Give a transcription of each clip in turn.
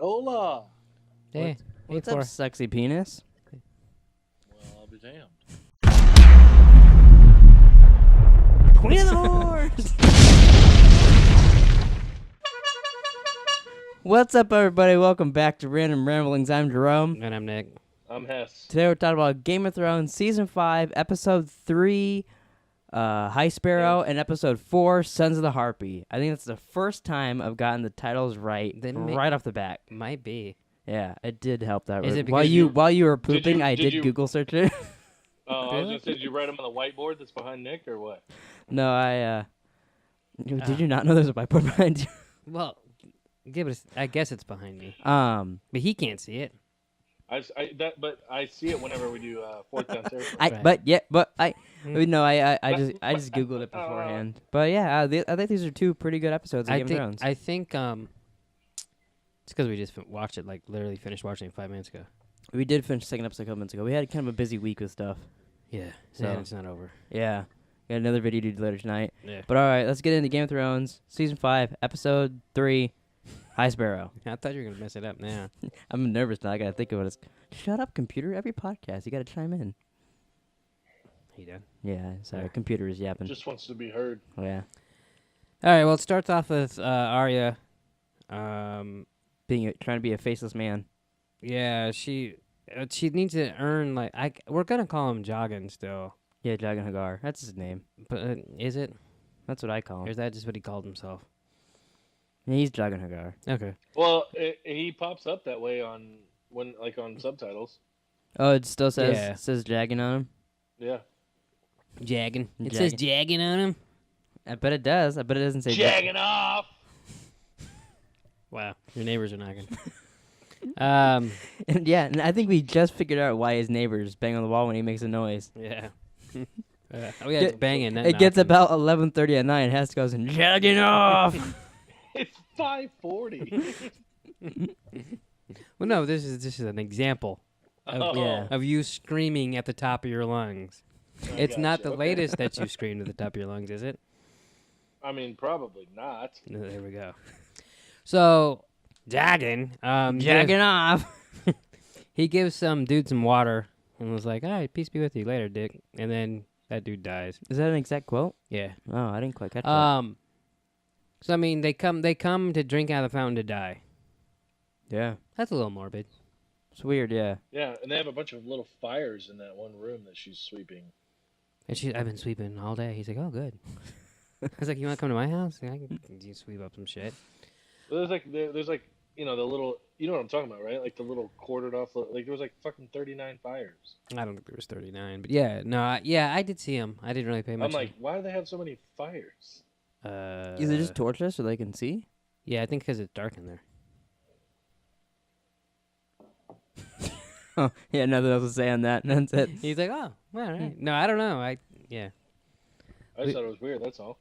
Hola. Hey, What's up, sexy penis? Well, I'll be damned. Queen of the Horse! What's up, everybody? Welcome back to Random Ramblings. I'm Jerome. And I'm Nick. I'm Hess. Today we're talking about Game of Thrones Season 5, Episode 3, High Sparrow, and Episode 4, Sons of the Harpy. I think that's the first time I've gotten the titles right off the bat. Might be. Yeah, it did help that. Is it while because you were pooping, I did you- Google search it. Oh, I was going to say, did you write them on the whiteboard that's behind Nick, or what? No, I, did you not know there's a whiteboard behind you? Well, I guess it's behind me. But he can't see it. But I see it whenever we do fourth down territory. I just Googled it beforehand. But yeah, I think these are two pretty good episodes of Game of Thrones. I think it's because we just watched it, like literally finished watching it 5 minutes ago. We did finish the second episode a couple minutes ago. We had kind of a busy week with stuff. Yeah, So- it's not over. Yeah. Got another video to do later tonight. Yeah. But alright, let's get into Game of Thrones, Season 5, Episode 3, High Sparrow. I thought you were gonna mess it up now. I'm nervous now. I gotta think about it. Shut up, computer. Every podcast, you gotta chime in. He done. Yeah, sorry. Yeah. Computer is yapping. Just wants to be heard. Yeah. All right. Well, it starts off with Arya. Trying to be a faceless man. Yeah, she needs to earn we're gonna call him Joggin still, Yeah, Jagan Hagar. That's his name. but is it? That's what I call Or him. is that just what he called himself? Yeah, he's Jagan Hagar. Okay. Well, he pops up that way on subtitles. Oh, it still says Yeah. Jagging on him? Yeah. Jaggin. It says Jaggin on him. I bet it does. I bet it doesn't say Jagging off! Wow, your neighbors are knocking. And yeah, and I think we just figured out why his neighbors bang on the wall when he makes a noise. Yeah. Oh yeah, it's banging. Not It gets knocking. about 11:30 at night, and Hess goes and jagging off. It's 5:40. Well, no, this is an example of, yeah. of you screaming at the top of your lungs. It's not the latest that you screamed at the top of your lungs, is it? I mean, probably not. No, there we go. So, Jaggin, Jagging off. he gives some dude some water and was like, "All right, peace be with you later, Dick." And then that dude dies. Is that an exact quote? Yeah. Oh, I didn't quite catch that. So I mean, they come to drink out of the fountain to die. Yeah. That's a little morbid. It's weird, yeah. Yeah, and they have a bunch of little fires in that one room that she's sweeping. And I've been sweeping all day. He's like, "Oh, good." I was like, "You want to come to my house? I can you sweep up some shit." Well, there's like the little, you know what I'm talking about, right? Like the little quartered off, like there was like fucking 39 fires. I don't think there was 39, but yeah, no, I did see him. I didn't really pay much. I'm like, why do they have so many fires? Is it just torches so they can see? Yeah, I think because it's dark in there. Oh, yeah, nothing else to say on that. That's it. He's like, "Oh, well, all right." No, I don't know. I just thought it was weird. That's all.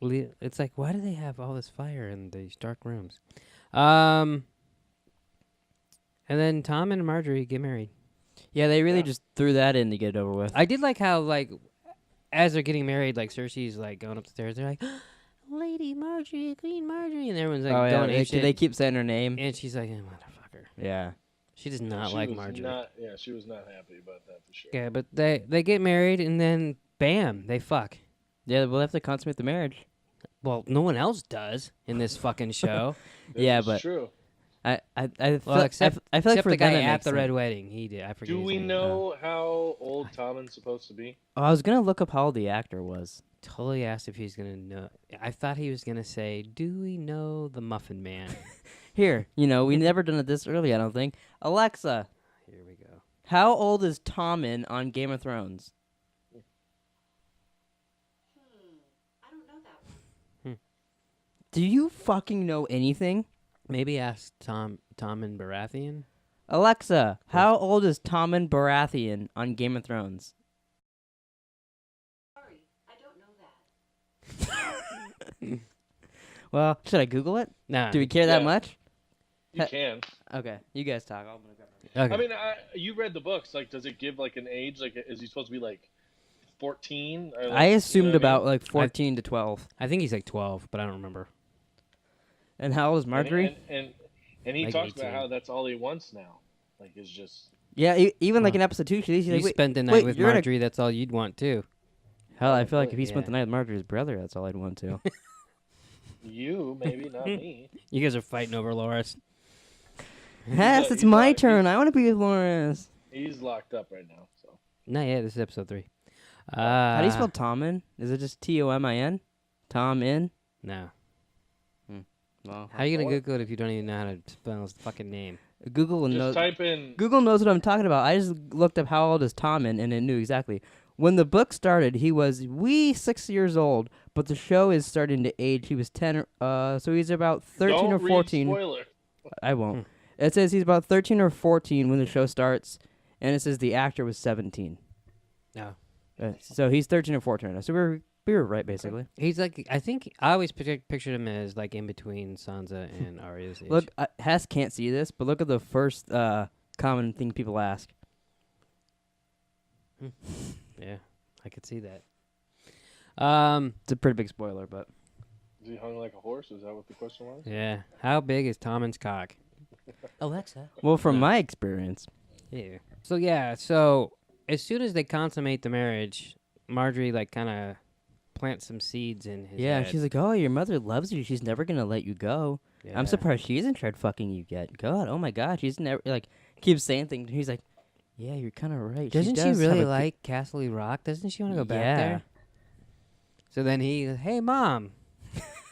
It's like, why do they have all this fire in these dark rooms? And then Tom and Marjorie get married. Yeah, they really Yeah. just threw that in to get it over with. I did like how, like, as they're getting married, like, Cersei's, like, going up the stairs. They're like, "Lady Marjorie, Queen Marjorie." And everyone's, like, going they, apeshit. they keep saying her name. And she's like, "Motherfucker." Yeah. She does not She like was Marjorie. she was not happy about that for sure. Yeah, but they get married, and then, bam, they fuck. Yeah, we'll have to consummate the marriage. Well, no one else does in this fucking show. This Yeah, is but true. I feel Well, except I feel like for the guy them it at makes the sense. red wedding, he did. I forget. Do his we name. know how old Tommen's supposed to be? Oh, I was gonna look up how old the actor was. Totally asked if he's gonna know. I thought he was gonna say, "Do we know the Muffin Man?" Here, we never done it this early. I don't think. Alexa, Here we go. how old is Tommen on Game of Thrones? I don't know that one. Do you fucking know anything? Maybe ask Tom and Baratheon. Alexa, how old is Tommen Baratheon on Game of Thrones? Sorry, I don't know that. Well, should I Google it? Nah. Do we care that Yeah. much? You can. Okay, you guys talk. I'm gonna grab it. Okay. I mean, you read the books. Like, does it give like an age? Like, is he supposed to be like 14? Or, like, I assumed what I about mean? like 14 to 12. I think he's like 12, but I don't remember. And how old is Marjorie? And he Like talks 18. about how that's all he wants now. Like, it's just. Yeah, even like Huh. in episode 2, she's You like, wait, spent the night wait, with you're in a- Marjorie. That's all you'd want too. Hell, I feel like if Probably. he spent Yeah. the night with Marjorie's brother, that's all I'd want to. You, maybe, not me. You guys are fighting over Loris. Yes, it's he's my not- turn. I want to be with Lawrence. He's locked up right now, so. Not yet. This is episode 3. How do you spell Tomin? Is it just Tomin? Tom in? No. Well, How are you gonna What? Google it if you don't even know how to spell his fucking name? Google Just knows. type in. Google knows what I'm talking about. I just looked up how old is Tomin, and it knew exactly. When the book started, he was 6 years old, but the show is starting to age. He was 10, so he's about 13 Don't or read 14. Spoiler. I won't. It says he's about 13 or 14 when the show starts, and it says the actor was 17. No. So he's 13 or 14 right now. So we were right, basically. He's like, I think I always pictured him as like in between Sansa and Arya's age. Look, Hess can't see this, but look at the first common thing people ask. Yeah, I could see that. It's a pretty big spoiler, but Is he hung like a horse? Is that what the question was? Yeah. How big is Tommen's cock? Alexa. Well, from No. my experience, Yeah. So as soon as they consummate the marriage, Marjorie like kind of plants some seeds in his yeah, head. she's like, "Oh, your mother loves you. She's never gonna let you go." Yeah. I'm surprised she hasn't tried fucking you yet. God, oh my God, she's never like keeps saying things. He's like, "Yeah, you're kind of right." Doesn't she does have really a like Castle Rock? Doesn't she want to go back Yeah. there? So then hey mom,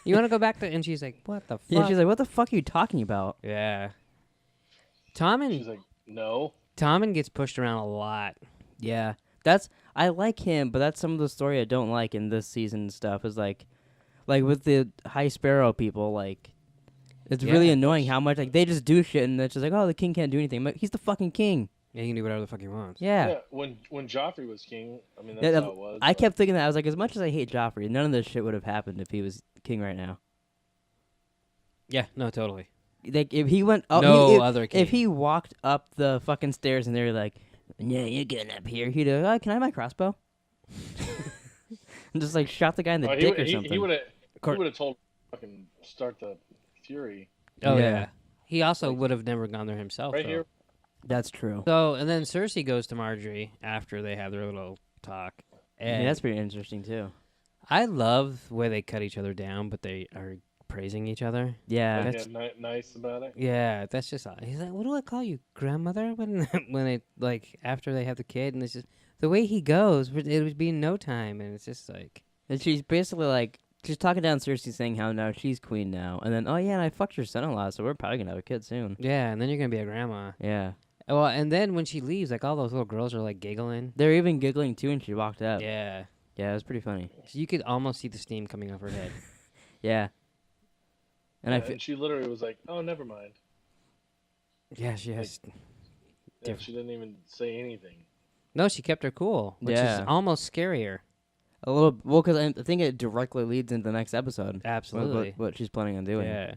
you want to go back to? And she's like, what the fuck? Yeah, she's like, "What the fuck are you talking about?" yeah. She's Tommen like, no. gets pushed around a lot. Yeah, I like him, but that's some of the story I don't like in this season and stuff. Is like with the High Sparrow people, like it's really Yeah. annoying how much like they just do shit and it's just like, "Oh, the king can't do anything." But he's the fucking king. Yeah, he can do whatever the fuck he wants. Yeah. When Joffrey was king, I mean, Yeah, that's how it was. I but- kept thinking that. I was like, as much as I hate Joffrey, none of this shit would have happened if he was king right now. Yeah, no, totally. Like if he went, No other king. If he walked up the fucking stairs and they were like, "Yeah, you're getting up here," he'd go, "Oh, can I have my crossbow?" And just like shot the guy in the Oh, dick or he something. would Cour- have told fucking start the Fury Oh, Yeah. yeah. He also Like- would have never gone there himself. right though. here. That's true. So, and then Cersei goes to Marjorie after they have their little talk. And Yeah, that's pretty interesting too. I love the way they cut each other down, but they are praising each other. Yeah, Like, that's- nice about it. Yeah, that's just he's like, what do I call you, grandmother? When they like after they have the kid, and it's just the way he goes, it would be in no time, and it's just like, and she's basically like, she's talking down Cersei, saying how now she's queen now, and then, "Oh yeah, and I fucked your son-in-law, so we're probably gonna have a kid soon." yeah, and then you're gonna be a grandma. Yeah, Well, and then when she leaves, like all those little girls are like giggling. they're even giggling too, and she walked out. Yeah, Yeah, it was pretty funny. so you could almost see the steam coming off her head. Yeah, and And she literally was like, "Oh, never mind." Yeah, she has. Yeah, she didn't even say anything. No, she kept her cool, which Yeah. is almost scarier. a little because I think it directly leads into the next episode. Absolutely. What she's planning on doing. Yeah.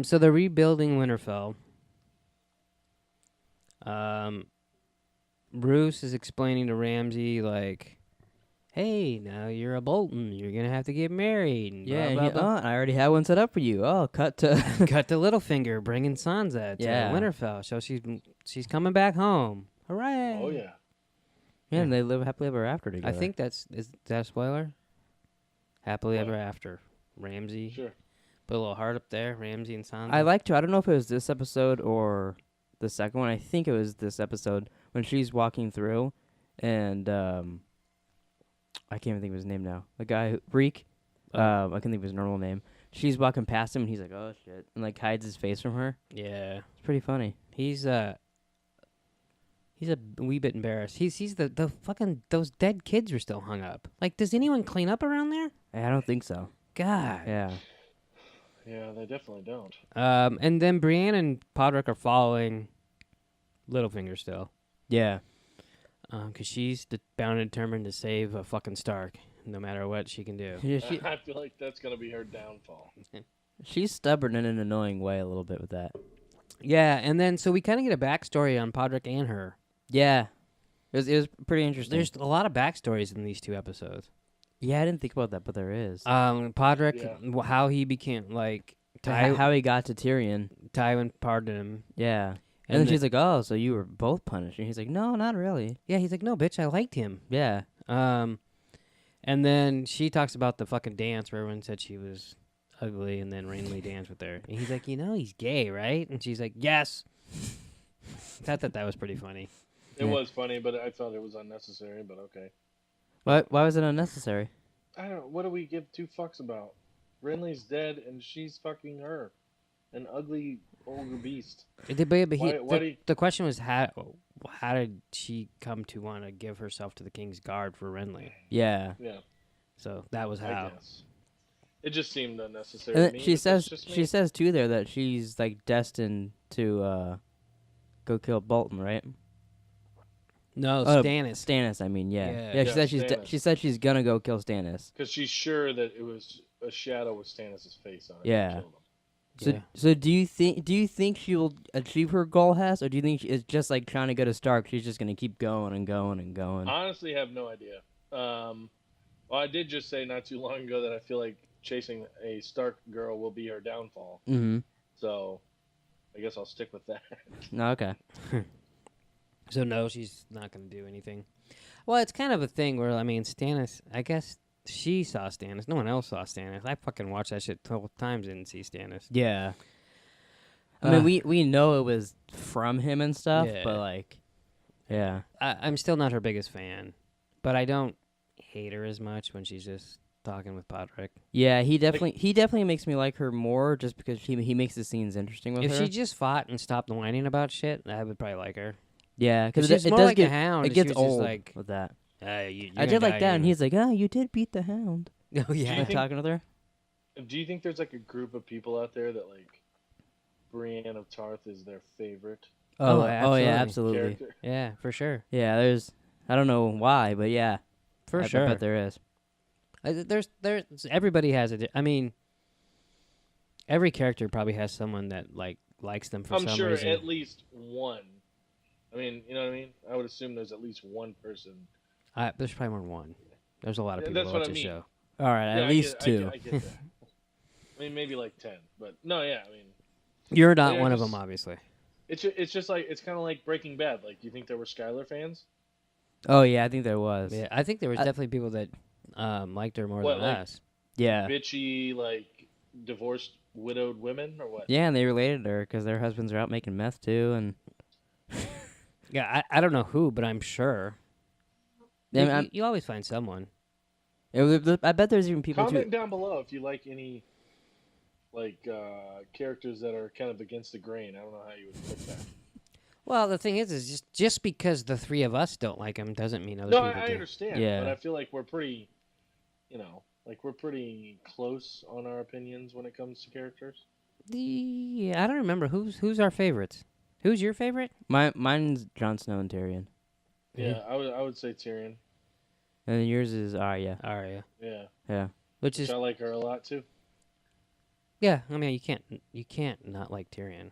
So they're rebuilding Winterfell. Bruce is explaining to Ramsay like, "Hey, now you're a Bolton. You're gonna have to get married." And Yeah, blah, and blah, I already had one set up for you. Oh, cut to blah. Cut to Littlefinger bringing Sansa to Yeah. Winterfell. So she's coming back home. Hooray! Oh yeah. yeah, and they live happily ever after together. I think is that a spoiler? Happily What? ever after. Ramsay. Sure. Put a little heart up there. Ramsay and Sansa. I like to. I don't know if it was this episode or the second one. I think it was this episode when she's walking through, and I can't even think of his name now. The guy Reek. I can't think of his normal name. She's walking past him, and he's like, "Oh shit," and like hides his face from her. Yeah. It's pretty funny. He's a wee bit embarrassed. He sees the fucking those dead kids are still hung up. Like, does anyone clean up around there? I don't think so. God. Yeah. Yeah, they definitely don't. And then Brienne and Podrick are following Littlefinger still. Yeah. 'Cause she's bound and determined to save a fucking Stark, no matter what she can do. Yeah, I feel like that's gonna be her downfall. she's stubborn in an annoying way a little bit with that. Yeah, and then so we kind of get a backstory on Podrick and her. Yeah. It was pretty interesting. There's a lot of backstories in these 2 episodes. Yeah, I didn't think about that, but there is. Podrick, Yeah. how he became like how he got to Tyrion. Tywin pardoned him. Yeah. And then she's like, "Oh, so you were both punished?" And he's like, "No, not really." Yeah, he's like, no, bitch, I liked him. Yeah. And then she talks about the fucking dance where everyone said she was ugly, and then Renly danced with her. And he's like, he's gay, right? And she's like, yes. I thought that was pretty funny. It was funny, but I thought it was unnecessary. But okay. Why was it unnecessary? I don't know. What do we give two fucks about? Renly's dead, and she's fucking her, an ugly ogre beast. The question was how did she come to want to give herself to the King's Guard for Renly? Yeah. Yeah. So that was how. I guess. It just seemed unnecessary. And to me, she says she says too there that she's like destined to go kill Bolton, right? No, Stannis. Stannis, I mean, yeah. Yeah, She said Stannis. she said she's gonna go kill Stannis. because she's sure that it was a shadow with Stannis' face on it. Yeah. That killed him. So Yeah. so do you think she will achieve her goal, Hess, or do you think it's just like trying to go to Stark? She's just gonna keep going and going and going. Honestly, have no idea. Well, I did just say not too long ago that I feel like chasing a Stark girl will be her downfall. Mm-hmm. So, I guess I'll stick with that. No, okay. So no, she's not going to do anything. Well, it's kind of a thing where, I mean, Stannis, I guess she saw Stannis. No one else saw Stannis. I fucking watched that shit 12 times and didn't see Stannis. Yeah. I mean, we know it was from him and stuff, Yeah. but like, yeah. I'm still not her biggest fan, but I don't hate her as much when she's just talking with Podrick. Yeah, he definitely makes me like her more just because he makes the scenes interesting with If her. she just fought and stopped whining about shit, I would probably like her. Yeah, because She's it more does like get a hound. it and she gets was just old like, with that. you're I gonna did like die that, and anyway. he's like, "Oh, you did beat the hound." Oh yeah. you think- Talking with her. Do you think there's like a group of people out there that like Brienne of Tarth is their favorite Oh, yeah, absolutely. absolutely. character? Yeah, for sure. Yeah, there's. I don't know why, but yeah, For I sure. bet there is. There's everybody has it. I mean, every character probably has someone that likes them for I'm some sure reason. at least one. I mean, you know what I mean? I would assume there's at least one person. There's probably more than one. There's a lot of Yeah, people that's that what watch I the mean. show. All right, Yeah, at least two. I get that. I mean, maybe like 10, but no, yeah. I mean, You're not Yeah, one of just- them, obviously. it's just like it's kind of like Breaking Bad. Like, do you think there were Skylar fans? Oh yeah, I think there was. Yeah, I think there was definitely people that liked her more What, than like- us. Yeah. Bitchy, like divorced, widowed women, or what? Yeah, and they related her because their husbands are out making meth too, and Yeah, I don't know who, but I'm sure. Yeah, You always find someone. I bet there's even people Comment too. down below if you like any like characters that are kind of against the grain. I don't know how you would put that. Well, the thing is just because the three of us don't like him doesn't mean other No, people I do. understand. Yeah. But I feel like we're pretty, we're pretty close on our opinions when it comes to characters. I don't remember who's our favorites. Who's your favorite? Mine's Jon Snow and Tyrion, Yeah, I would say Tyrion. and then yours is Arya. Arya. Yeah, Yeah. Which is I like her a lot too. yeah. I mean, you can't not like Tyrion.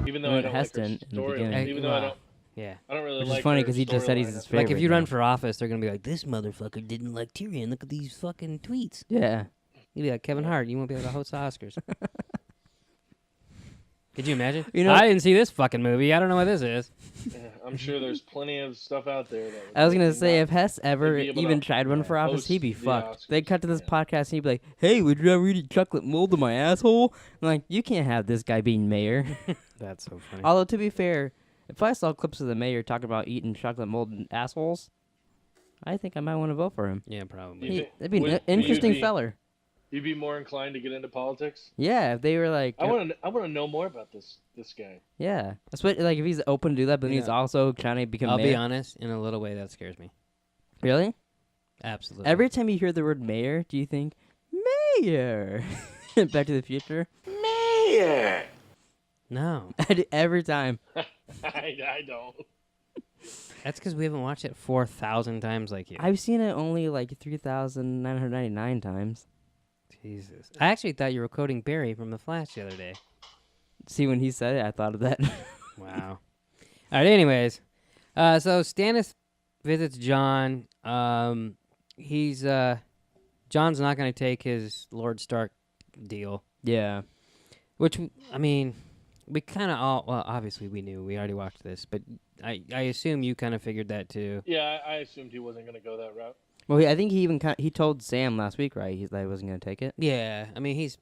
Even though I I mean, don't Heston like in her the story, beginning. even though I don't Yeah. really Which is like. funny her 'cause he just said he's storyline. his Like if you favorite run now. for office, they're gonna be like, "This motherfucker didn't like Tyrion. Look at these fucking tweets." Yeah. You'd be like Kevin Hart. You won't be able to host the Oscars. Could you imagine? You know- I didn't see this fucking movie. I don't know what this is. Yeah, I'm sure there's plenty of stuff out there. That would I was gonna definitely say not- if Hess ever be able even to, tried running for office, host he'd be the fucked. They'd Oscars, cut to this yeah. podcast and he'd be like, "Hey, would you ever eat chocolate mold in my asshole?" I'm like, you can't have this guy being mayor. That's so funny. Although to be fair, if I saw clips of the mayor talking about eating chocolate mold in assholes, I think I might want to vote for him. Yeah, probably. You think- That'd be an would- interesting you'd be- feller. You'd be more inclined to get into politics. Yeah, if they were like, I want to know more about this guy. yeah, especially like if he's open to do that, but he's Yeah. also trying to become I'll mayor. be honest. In a little way, that scares me. Really? Absolutely. Every time you hear the word mayor, do you think mayor? Back to the Future. Mayor. No, Every time. I don't. that's because we haven't watched it 4,000 times like you. I've seen it only like 3,999 times. Jesus. I actually thought you were quoting Barry from The Flash the other day. See, when he said it, I thought of that. Wow. All right. Anyways, so Stannis visits John. He's John's not going to take his Lord Stark deal, Yeah. which I mean, we kind of all well, obviously we knew. We already watched this, but I assume you kind of figured that too. Yeah, I assumed he wasn't going to go that route. Well, I think he even he told Sam last week, right? That he wasn't gonna take it. Yeah, I mean he's.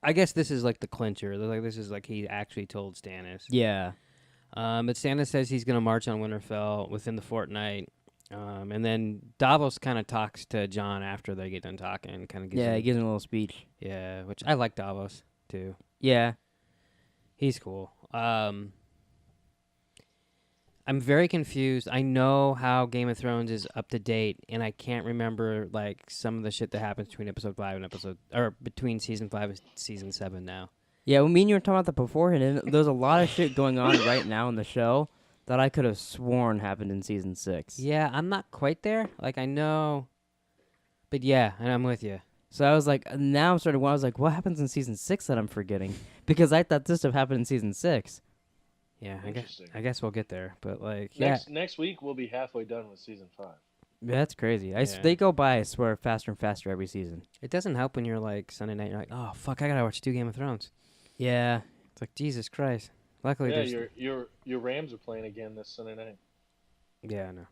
I guess this is like the clincher. Like this is like he actually told Stannis. Yeah. But Stannis says he's going to march on Winterfell within the fortnight. And then Davos kind of talks to John after they get done talking. Kind of gives Yeah, him, he gives him a little speech. yeah, which I like Davos too. Yeah. He's cool. I'm very confused. I know how Game of Thrones is up to date, and I can't remember like some of the shit that happens between episode 5 and between season 5 and season 7 now. Yeah, well, me and you were talking about that beforehand, and there's a lot of shit going on right now in the show that I could have sworn happened in season 6. Yeah, I'm not quite there. Like I know, but yeah, and I'm with you. So I was like, now I'm starting. I was like, what happens in season 6 that I'm forgetting? Because I thought this stuff happened in season 6. Yeah, Interesting. I guess we'll get there, but like, yeah, Next week we'll be halfway done with season 5. Yeah, that's crazy. Yeah. They go by, I swear, faster and faster every season. it doesn't help when you're like Sunday night. You're like, oh fuck, I gotta watch 2 Game of Thrones. Yeah. It's like Jesus Christ. Luckily, Yeah, there's your Rams are playing again this Sunday night. yeah, I know.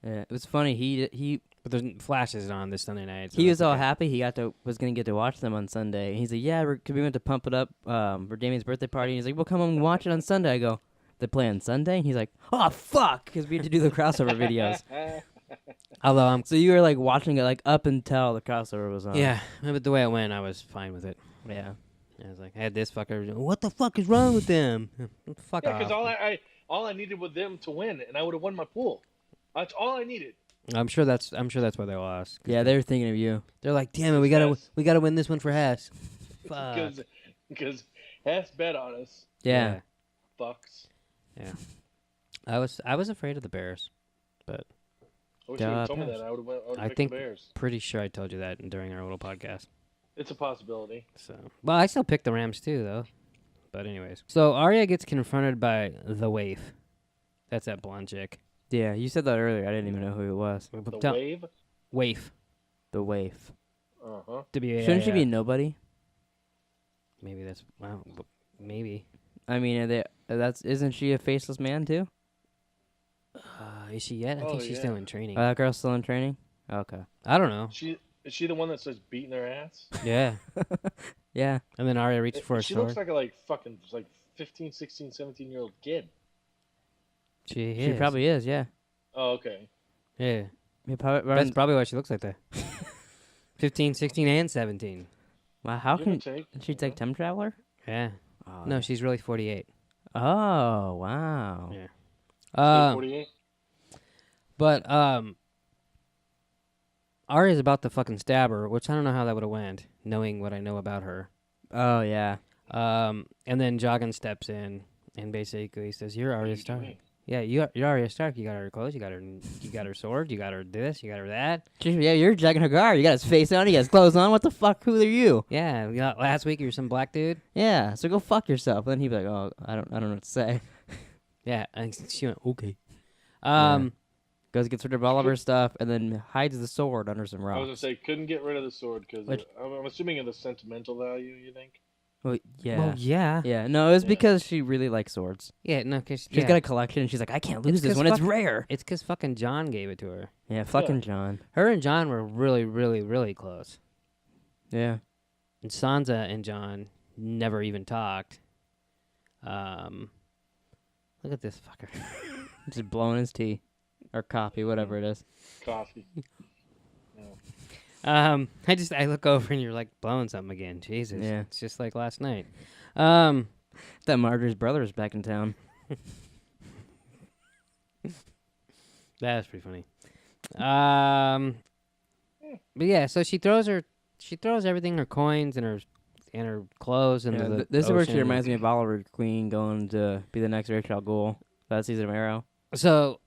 Yeah, it was funny. He But there's flashes on this Sunday night. So he was that's all okay. happy he was gonna get to watch them on Sunday. And he's like, yeah, cause we went to pump it up for Damien's birthday party. And he's like, we'll come and watch it on Sunday. I go, they play on Sunday? And he's like, oh fuck, because we had to do the crossover videos. Although I'm So you were like watching it like up until the crossover was on. yeah, but the way it went, I was fine with it. Yeah. I was like, I had this fucker. What the fuck is wrong with them? Fuck Yeah, off. because all I needed was them to win, and I would have won my pool. That's all I needed. I'm sure that's why they lost. Yeah, they were thinking of you. They're like, damn it, we gotta win this one for Hess. Fuck. Because Hess bet on us. Yeah. Fucks. Yeah. I was afraid of the Bears. I wish you would have told me Bears. that. I would have I picked think- the Bears. Pretty sure I told you that during our little podcast. It's a possibility. So, well, I still picked the Rams too, though. But anyways, so Arya gets confronted by the Waif. That's that blonde chick. Yeah, you said that earlier. I didn't even know who it was. The Tell- wave. Waif. The waif. Uh-huh. Shouldn't she be nobody? Maybe that's well, maybe. I mean, isn't she a faceless man too? Is she yet? I think she's still in training. That girl's still in training? Okay. I don't know. Is she the one that starts beating her ass? Yeah. Yeah. And then Arya reaches for a She sword. looks like a fucking 15, 16, 17-year-old kid. She probably is, yeah. Oh, okay. Yeah. Yeah, probably, That's probably why she looks like that. 15, 16, and 17. wow, how Give or can take, she take Time Traveler? Yeah. Oh, No, she's really 48. Oh, wow. Yeah. Still 48? But Arya's about to fucking stab her, which I don't know how that would have went, knowing what I know about her. Oh, yeah. And then Joggin steps in and basically says, "You're Arya Stark." doing? Yeah, you're Arya Stark. You got her clothes. You got her sword. You got her this. You got her that. Yeah, you're Jagan Hagar. You got his face on. He has clothes on. What the fuck? Who are you? Yeah. Last week you were some black dude. Yeah, so go fuck yourself. Then he'd be like, oh, I don't know what to say. Yeah. And she went, okay. Goes, gets rid of all of her stuff, and then hides the sword under some I was rocks. going to say, couldn't get rid of the sword because Which- I'm assuming of the sentimental value, you think? Well, yeah. Well, yeah. Yeah, no, it was Yeah. because she really likes swords. Yeah. No, cause She's got a collection, and she's like, I can't lose It's this 'cause one. It's fuck- rare. It's because fucking John gave it to her. Yeah, fucking John. Her and John were really, really, really close. Yeah. And Sansa and John never even talked. Look at this fucker. Just blowing his tea. Or coffee, whatever it is. Coffee. I look over and you're like blowing something again. Jesus. Yeah. It's just like last night. That Marjorie's brother is back in town. That's pretty funny. But yeah, so she throws everything, her coins and her clothes into the this is where she ocean. reminds me of Oliver Queen going to be the next Rachel Ghoul. That season of Arrow. So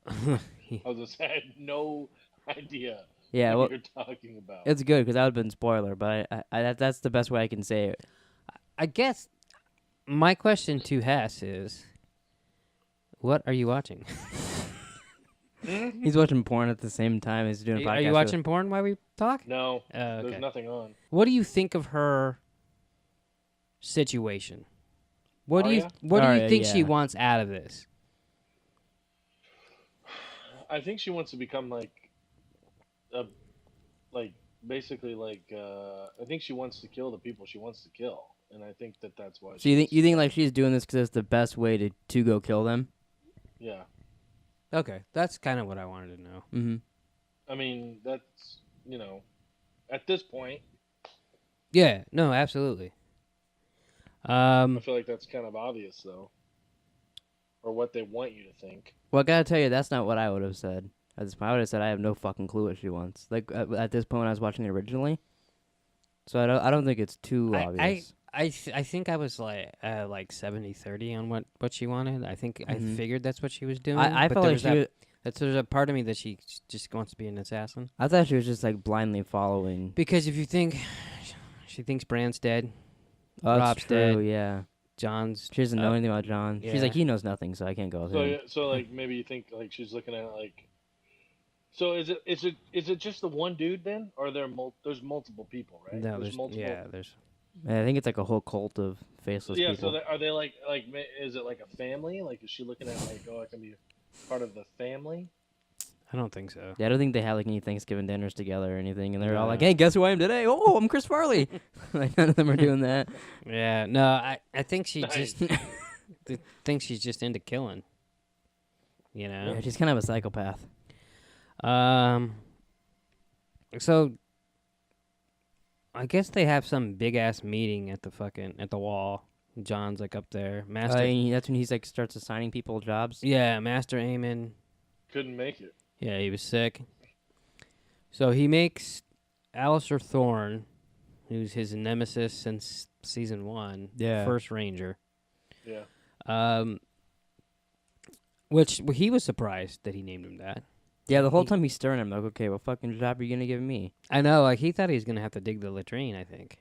I was just I had no idea Yeah, well, what you're talking about. it's good because that would have been spoiler, but that's the best way I can say it. I guess my question to Hess is, what are you watching? He's watching porn at the same time as doing a podcast. Are you watching porn while we talk? No, Oh, okay. there's nothing on. What do you think of her situation? What do you Arya, think she yeah. wants out of this? I think she wants to become like basically I think she wants to kill the people she wants to kill, and I think that's why. So you think like she's doing this because it's the best way to go kill them? Yeah. Okay, that's kind of what I wanted to know. Mm-hmm. I mean, that's at this point, Yeah, no, absolutely. I feel like that's kind of obvious though, or what they want you to think. Well, I gotta tell you, that's not what I would have said. At this point, I would have said I have no fucking clue what she wants. Like at this point when I was watching it originally, so I don't think it's too obvious. I think I was like 70-30 on what she wanted. I think I figured that's what she was doing. I but felt like there's a part of me that she just wants to be an assassin. I thought she was just like blindly following. Because if you think she thinks Bran's dead, Oh, that's Rob's true. dead. Yeah, John's she doesn't know anything about John. yeah. She's like, he knows nothing, so I can't go with him. So like maybe you think like she's looking at it like. So is it just the one dude then, or there's multiple people, right? no, there's multiple. yeah, there's I think it's like a whole cult of faceless Yeah. people. So are they like is it like a family? Like is she looking at like I can be part of the family? I don't think so. Yeah, I don't think they had like any Thanksgiving dinners together or anything, and they're all No. like, "Hey, guess who I am today? Oh, I'm Chris Farley." Like none of them are doing that. Yeah, no, I think she Nice. just thinks she's just into killing. You know. Yeah, she's kind of a psychopath. So I guess they have some big ass meeting at the wall. John's like up there. Master That's when he's like starts assigning people jobs. Yeah, Master Aemon. Couldn't make it. Yeah, he was sick. So he makes Alistair Thorne, who's his nemesis since season 1, Yeah. first ranger. Yeah. Which he was surprised that he named him that. Yeah, the whole time he's staring at him, like, okay, what fucking job are you gonna give me? I know, like he thought he was gonna have to dig the latrine. I think.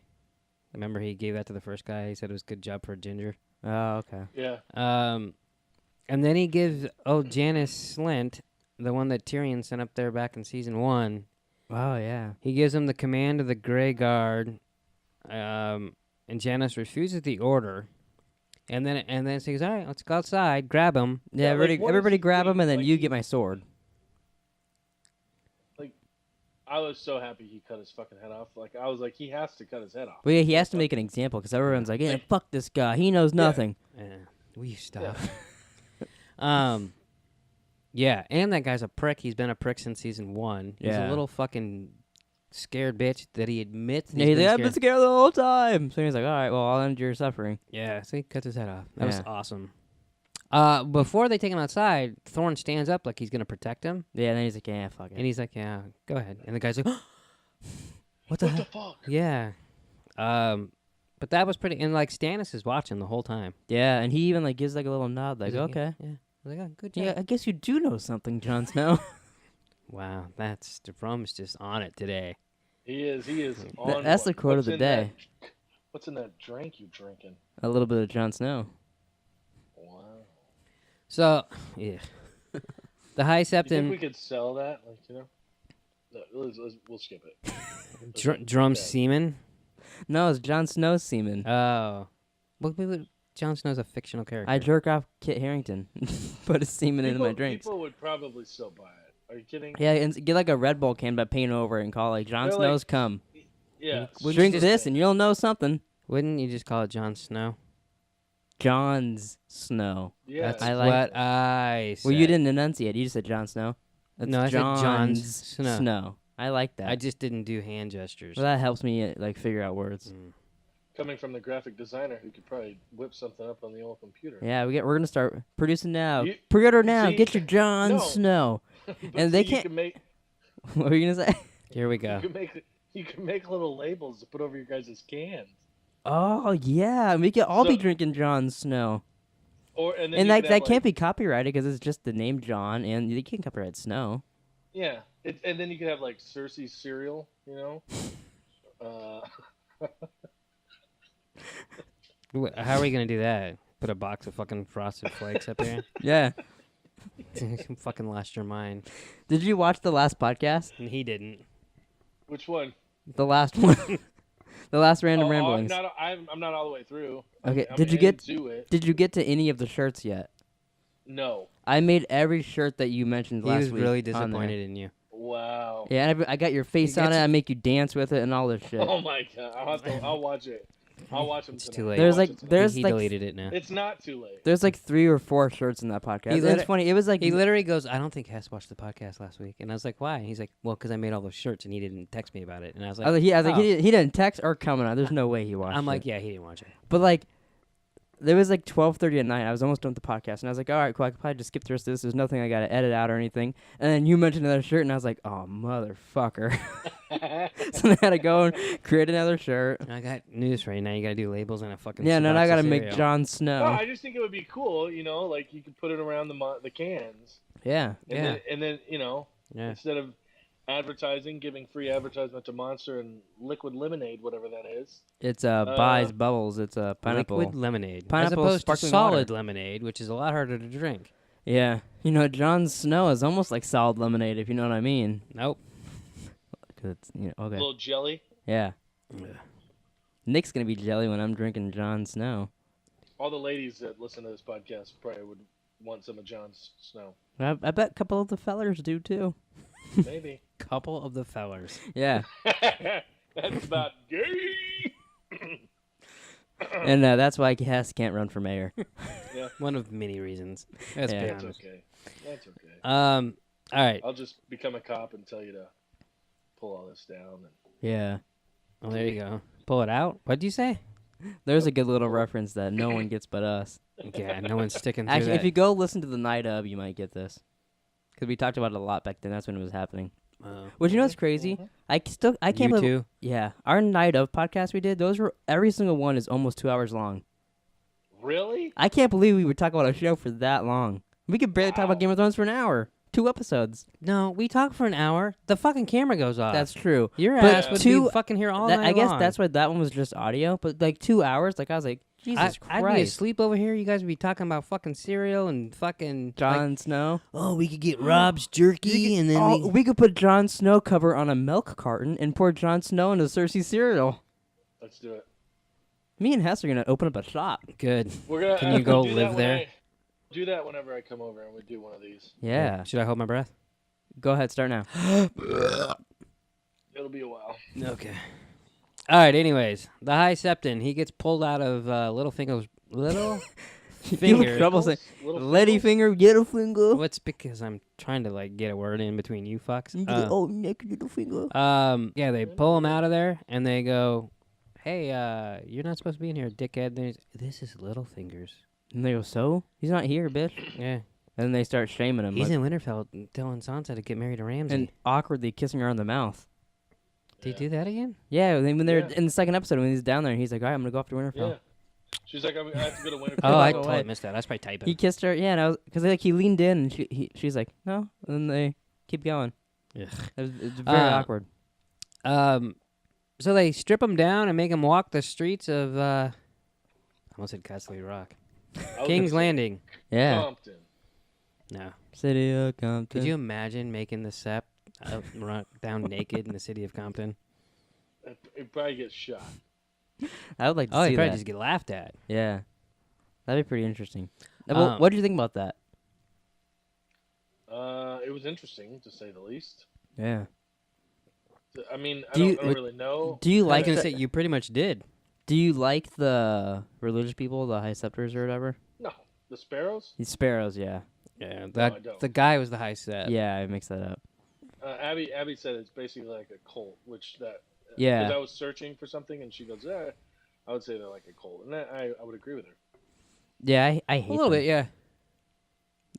Remember, he gave that to the first guy. He said it was a good job for a ginger. Oh, okay. Yeah. And then he gives Janice Slint, the one that Tyrion sent up there back in season 1. Oh, yeah. He gives him the command of the Grey Guard, and Janice refuses the order. And then she goes, "All right, let's go outside, grab him." Yeah, like, what everybody is- grab him, and then like, you get my sword. I was so happy he cut his fucking head off. Like I was like, he has to cut his head off. But yeah, he has to make an example because everyone's like, "Yeah, fuck this guy. He knows nothing." Will you stop? Yeah, and that guy's a prick. He's been a prick since season 1. He's Yeah. a little fucking scared bitch that he admits. Yeah, he's like, "I've been scared the whole time." So he's like, "All right, well, I'll end your suffering." Yeah, so he cuts his head off. That was Yeah. awesome. Before they take him outside, Thorne stands up like he's gonna protect him, Yeah, and then he's like, "Yeah, fuck it." and he's like, "Yeah, go ahead." And the guy's like, what the What the hell? fuck? "Yeah." But that was pretty. And like Stannis is watching the whole time. Yeah, and he even like gives like a little nod, like, He's like, "Okay." Yeah. I was like, "Oh, good job." Yeah, I guess you do know something, Jon Snow. Wow, that's Jerome's just on it today. He is. On That's the one. quote What's of the in day. What's in that drink you drinking? A little bit of Jon Snow. Wow. So, yeah. The High You think we Septon, could sell that? Like No, we'll skip it. Drum Okay. Seaman. No, it's Jon Snow's semen. Oh. Jon Snow's a fictional character. I jerk off Kit Harington. Put his semen into my drinks. People would probably still buy it. Are you kidding? Yeah, and get like a Red Bull can, but paint over it and call it like Jon They're Snow's like- cum. Yeah. Would Drink you this and you'll know something. Wouldn't you just call it Jon Snow? John's Snow. Yeah. That's I like- what I said. Well, you didn't enunciate. You just said Jon Snow. That's No, I said John's Snow. Snow. I like that. I just didn't do hand gestures. Well, that helps me like figure out words. Coming from the graphic designer who could probably whip something up on the old computer. Yeah, we're gonna start producing now. You- Pre-order now. see, Get your Jon no. Snow. But And see, they you can't- can make What were you gonna say? Here we go. you can make little labels to put over your guys' cans. Oh yeah, we could all be So- drinking Jon Snow. And then And you that could that have, can't be copyrighted because it's just the name John, and you can't copyright Snow. Yeah. And then you could have like Cersei cereal, you know? How are we gonna do that? Put a box of fucking Frosted Flakes up here? Yeah. Fucking lost your mind. Did you watch the last podcast? And he didn't. Which one? The last one. The last random Oh, ramblings. I'm not all the way through. Okay, I'm did you get into it? Did you get to any of the shirts yet? No. I made every shirt that you mentioned He last was week. really on there. disappointed in you. Wow. Yeah, and I got your face on it. I make you dance with it and all this shit. Oh my god. I'll watch it. I'll watch them It's tonight. too late. There's I'll watch like it tonight. there's he like deleted it now. It's not too late. there's like 3 or 4 shirts in that podcast. He It's lit- funny. It was like He literally goes, I don't think Hess watched the podcast last week. And I was like, why? And he's like, well, because I made all those shirts and he didn't text me about it. And I was like, I was like oh. he didn't text or comment on it. There's no way he watched I'm like, it. yeah, he didn't watch it. But like, there was like 12:30 at night. I was almost done with the podcast, and I was like, all right, cool. I could probably just skip the rest of this. There's nothing I got to edit out or anything. And then you mentioned another shirt, and I was like, oh, motherfucker. So I had to go and create another shirt. And I got news for you. Now you got to do labels and a fucking Yeah, and then box I got to of make cereal. Jon Snow. Well, I just think it would be cool, like you could put it around the cans, Yeah. and then Yeah. instead of giving free advertisement to Monster and Liquid Lemonade, whatever that is. It's buys bubbles. It's pineapple. Liquid lemonade. Pineapple as opposed to sparkling solid water. lemonade, which is a lot harder to drink. Yeah. Jon Snow is almost like solid lemonade, if you know what I mean. Nope. 'Cause it's, A okay. little jelly. Yeah. Nick's going to be jelly when I'm drinking Jon Snow. All the ladies that listen to this podcast probably would want some of Jon Snow. I bet a couple of the fellers do, too. Maybe. Couple of the fellers. Yeah. That's about gay. And that's why Hess can't run for mayor. One of many reasons. Let's be Yeah. That's honest. okay. That's okay. All right. I'll just become a cop and tell you to pull all this down. Yeah. Well, there you go. Pull it out. What'd you say? There's a good little reference that no one gets but us. Yeah, no one's sticking through Actually, that. if you go listen to the night of, you might get this. Because we talked about it a lot back then. That's when it was happening. Which, you know what's crazy? I can't you believe. too? Yeah. Our night of podcast we did, every single one is almost 2 hours long. Really? I can't believe we would talk about a show for that long. We could barely talk Wow. about Game of Thrones for an hour. 2 episodes. No, we talk for an hour. The fucking camera goes off. That's true. Your but ass would two- be fucking here all night I guess long. that's why that one was just audio. But like 2 hours, like I was like, Jesus I'd be Christ. asleep over here. You guys would be talking about fucking cereal and fucking Jon Snow. oh, we could get Rob's jerky and then we could put Jon Snow cover on a milk carton and pour Jon Snow into Cersei cereal. Let's do it. Me and Hess are gonna open up a shop. good. We're gonna. Can you go do that live when there? do that whenever I come over and we do one of these. Yeah. Should I hold my breath? Go ahead, start now. It'll be a while. Okay. All right. Anyways, the High Septon, he gets pulled out of Littlefinger's You finger. look trouble saying, Little Lady finger? finger, get a finger. Well, it's because I'm trying to like get a word in between you fucks. Nick, get a finger. Yeah, they pull him out of there and they go, "Hey, you're not supposed to be in here, dickhead." This is Littlefinger's. And they go, so? He's not here, bitch. Yeah, And then they start shaming him. he's like- in Winterfell telling Sansa to get married to Ramsay. and awkwardly kissing her on the mouth. Did he do that again? Yeah, when they're Yeah. in the second episode, when he's down there, and he's like, all right, I'm going to go off to Yeah. Winterfell. She's like, I have to go to Winterfell. Oh, I by the totally way. missed that. I was probably typing. He kissed her, yeah, and because like, he leaned in, and she's like, no. And then they keep going. Ugh. It's very awkward. So they strip him down and make him walk the streets of, I almost said Castle Rock. I was King's gonna say Landing. Yeah. Compton. No. City of Compton. Could you imagine making the Sept run down naked in the city of Compton? It probably gets shot. I would like to Oh, see you probably that. just get laughed at. Yeah. That'd be pretty interesting. Well, what do you think about that? It was interesting to say the least. Yeah. I mean, I Do you- don't really know. Do you I like was gonna the, say you pretty much did. Do you like the religious people, the High Scepters or whatever? No, the sparrows. These sparrows, yeah. Yeah, I don't. the guy was the High Sept. Yeah, I mixed that up. Abby said it's basically like a cult, which that. Yeah. Because I was searching for something, and she goes, I would say they're like a cult, and that, I would agree with her. Yeah, I hate a little them. bit. Yeah.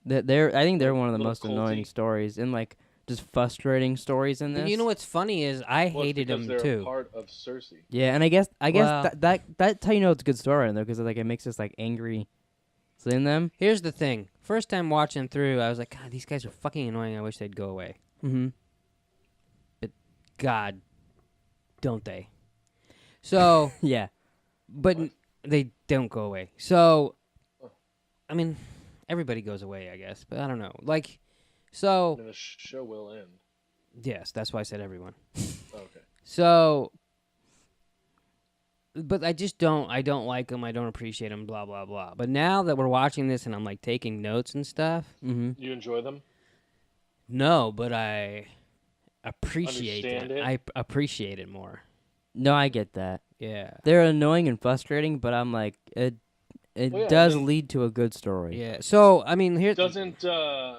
I think they're one of the Little most annoying culty. stories and like just frustrating stories in But this. you know what's funny is I Well, it's hated because him they're too. a part of Cersei. Yeah, and I guess Well- that's how you know it's a good story in there because like it makes us like angry seeing them. Here's the thing: first time watching through, I was like, God, these guys are fucking annoying. I wish they'd go away. Mm-hmm. God, don't they? So, Yeah. but they don't go away. So, I mean, everybody goes away, I guess. But I don't know. Like, so And the show will end. yes, that's why I said everyone. Okay. So, but I don't like them. I don't appreciate them. Blah blah blah. But now that we're watching this and I'm like taking notes and stuff. Mm-hmm. You enjoy them? No, but I appreciate Understand it. it? I appreciate it more. No, I get that. Yeah. They're annoying and frustrating, but I'm like, it Well, yeah, does I mean- lead to a good story. Yeah. So I mean, here Doesn't her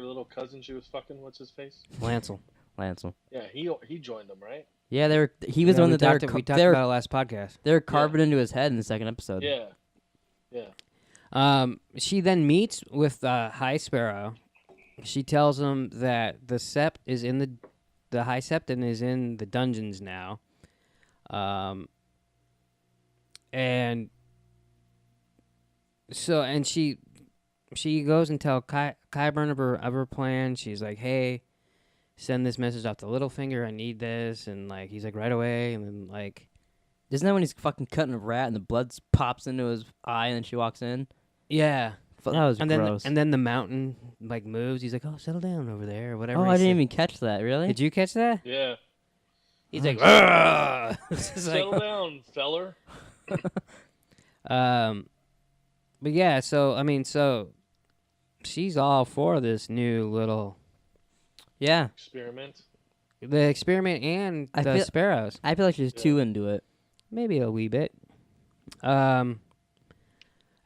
little cousin she was fucking, what's his face? Lancel. Lancel. Yeah, he joined them, right? Yeah, he was Yeah, the one we that they were talked, we talked about it last podcast. they're carving into his head in the second episode. Yeah. She then meets with High Sparrow. She tells him that the Sept is in the High Septon is in the dungeons now. And so she goes and tell Qyburn of her plan. She's like, "Hey, send this message out to Littlefinger. I need this." And like he's like, "Right away." And then like, Isn't that when he's fucking cutting a rat and the blood pops into his eye and then she walks in? yeah. That was And gross. then the mountain like moves. He's like, "Oh, settle down over there," or whatever. Oh, he I didn't said. even catch that. Really? Did you catch that? Yeah. He's like, "Argh!" It's just Settle like, down, feller. but yeah. So I mean, so she's all for this new little Yeah. Experiment. the experiment and I the feel- sparrows. I feel like she's too into it. Maybe a wee bit.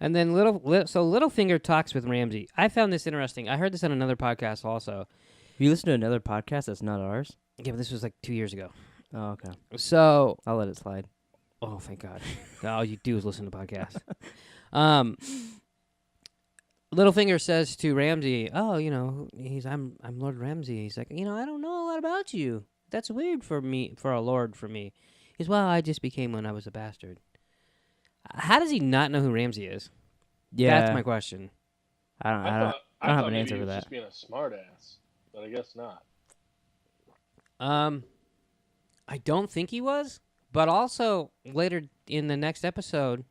And then Littlefinger talks with Ramsay. I found this interesting. I heard this on another podcast also. You listen to another podcast that's not ours? Yeah, but this was like 2 years ago. Oh, okay. So, I'll let it slide. oh, thank God. All you do is listen to podcasts. Littlefinger says to Ramsay, "Oh, I'm Lord Ramsay." He's like, "I don't know a lot about you. That's weird for a lord for me." He's, "Well, I just became when I was a bastard." How does he not know who Ramsay is? Yeah. That's my question. I don't I have thought an maybe answer he for was that. just being a smart ass, but I guess not. I don't think he was, but also later in the next episode,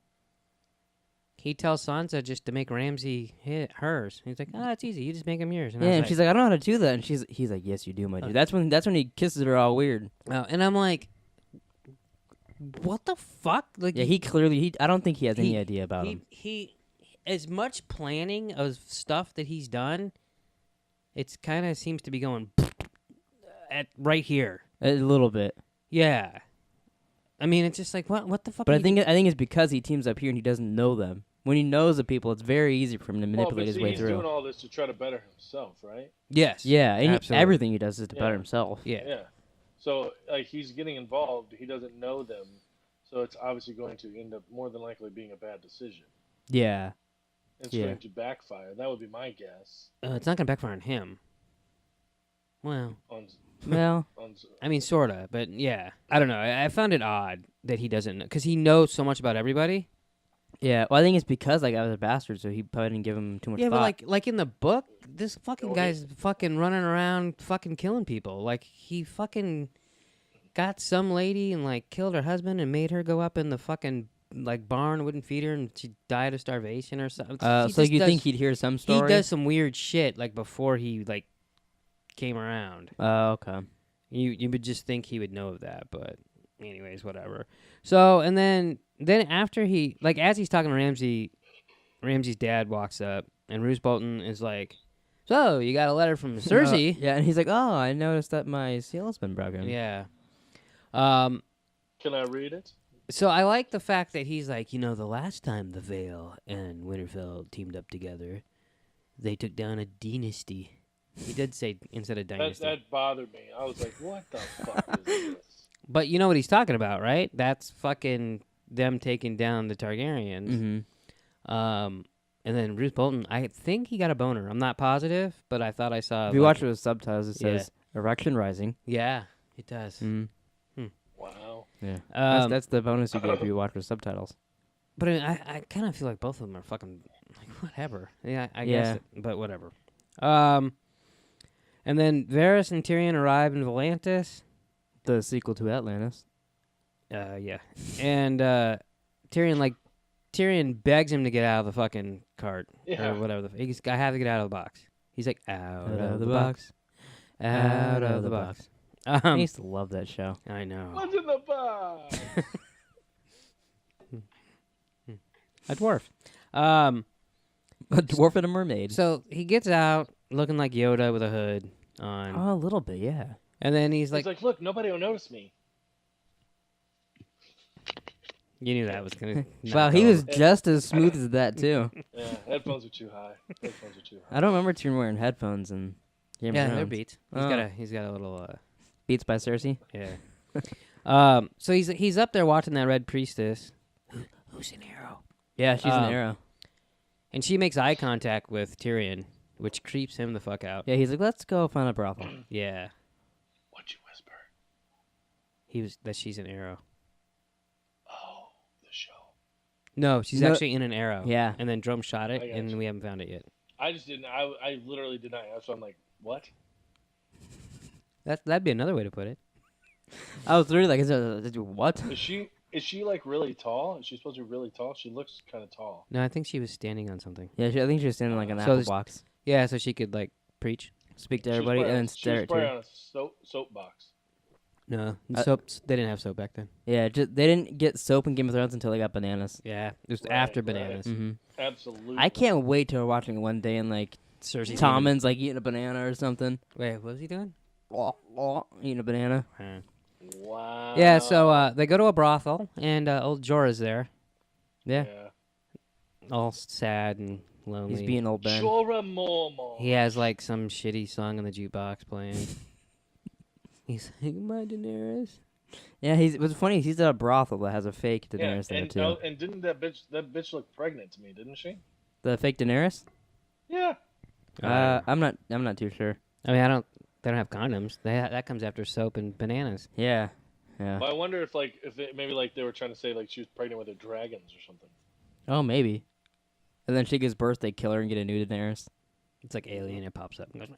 he tells Sansa just to make Ramsay hers. He's like, "Oh, it's easy. You just make him yours." And I Yeah, was and like, she's like, I don't know how to do that, and he's like, yes, you do, my dude. That's when he kisses her all weird. oh, and I'm like, what the fuck? Like, Yeah, I don't think he has any idea about him. He, as much planning of stuff that he's done, it's kind of seems to be going at right here. A little bit, Yeah, I mean, it's just like what the fuck? but are I you think it's because he teams up here and he doesn't know them. When he knows the people, it's very easy for him to manipulate his way he's through. doing all this to try to better himself, right? Yes. Yeah, and Absolutely. everything he does is to better Yeah. himself. Yeah. Yeah. So like he's getting involved. He doesn't know them, so it's obviously going to end up more than likely being a bad decision. Yeah. It's Yeah. going to backfire. That would be my guess. It's not gonna backfire on him. Well, On, Well, on I mean, sorta, but yeah, I don't know. I found it odd that he doesn't know because he knows so much about everybody. yeah. Well, I think it's because I was a bastard, so he probably didn't give him too much Yeah, thought. but like in the book, this fucking Oh, guy's fucking running around, fucking killing people. Like he fucking got some lady and like killed her husband and made her go up in the fucking like barn, wouldn't feed her, and she died of starvation or something. He so just you does- think he'd hear some story? he does some weird shit like before he like came around. Oh, okay. You would just think he would know of that, but anyways, whatever. So and then after he like as he's talking to Ramsay, Ramsay's dad walks up and Roose Bolton is like, "So you got a letter from Cersei?" Yeah, and he's like, "Oh, I noticed that my seal's been broken." Yeah. Can I read it? So I like the fact that he's like, the last time the Vale and Winterfell teamed up together, they took down a dynasty. He did say instead of dynasty. That bothered me. I was like, what the fuck is this? But you know what he's talking about, right? That's fucking them taking down the Targaryens. Mm-hmm. And then Roose Bolton, I think he got a boner. I'm not positive, but I thought I saw. If you watch it with subtitles, it Yeah. says erection rising. Yeah, it does. Mm. Wow. Yeah, Um, that's the bonus you get if you watch with subtitles. But I mean, I kind of feel like both of them are fucking like whatever. Yeah, I Yeah. guess, but whatever. And then Varys and Tyrion arrive in Volantis. The sequel to Atlantis. Yeah, and Tyrion like Tyrion begs him to get out of the fucking cart Yeah. or whatever. I have to get out of the box. He's like, out Out of the box. Out of the box. I used to love that show. I know. What's in the box? A dwarf. A dwarf and a mermaid. So he gets out looking like Yoda with a hood on. Oh, a little bit, yeah. And then he's He's like, look, nobody will notice me. you knew that was going to. Wow, he was just as smooth as that, too. Yeah, headphones are too high. I don't remember Tyrion wearing headphones in Game of Yeah, Thrones. they're Beats. He's got a little. Beats by Cersei? Yeah. So he's up there watching that Red Priestess. Who's an arrow? Yeah, she's an arrow. And she makes eye contact with Tyrion, which creeps him the fuck out. Yeah, he's like, let's go find a brothel. Yeah. What'd you whisper? That she's an arrow. Oh, the show. No, she's actually in an arrow. Yeah. And then Drum shot it, I and gotcha. we haven't found it yet. I just didn't. I literally did not. So I'm like, what? That'd be another way to put it. I was literally like, what? Is she like really tall? Is she supposed to be really tall? She looks kind of tall. No, I think she was standing on something. Yeah, I think she was standing like an So apple this- box. Yeah, so she could like preach. Speak to everybody and then stare at She was you. probably on a soapbox. No, Uh, soaps. They didn't have soap back then. Yeah, they didn't get soap in Game of Thrones until they got bananas. Yeah, it was Right, after right. bananas. Mm-hmm. Absolutely. I can't wait till we're watching it one day and like Cersei. Tommen's like eating a banana or something. Wait, what was he doing? Eating a banana. Wow. Yeah, so they go to a brothel, and old Jorah's there, Yeah. all sad and lonely. He's being old Ben. Jorah Mormont. He has like some shitty song in the jukebox playing. He's like, my Daenerys. Yeah, what's funny is he's at a brothel that has a fake Daenerys there and, too. and didn't that bitch look pregnant to me? Didn't she? The fake Daenerys? Yeah. I'm not too sure. I mean, they don't have condoms. That comes after soap and bananas. Yeah. Yeah. But I wonder if maybe like they were trying to say like she was pregnant with the dragons or something. Oh, maybe. And then she gives birth, they kill her and get a new Daenerys. It's like Alien. It pops up and goes.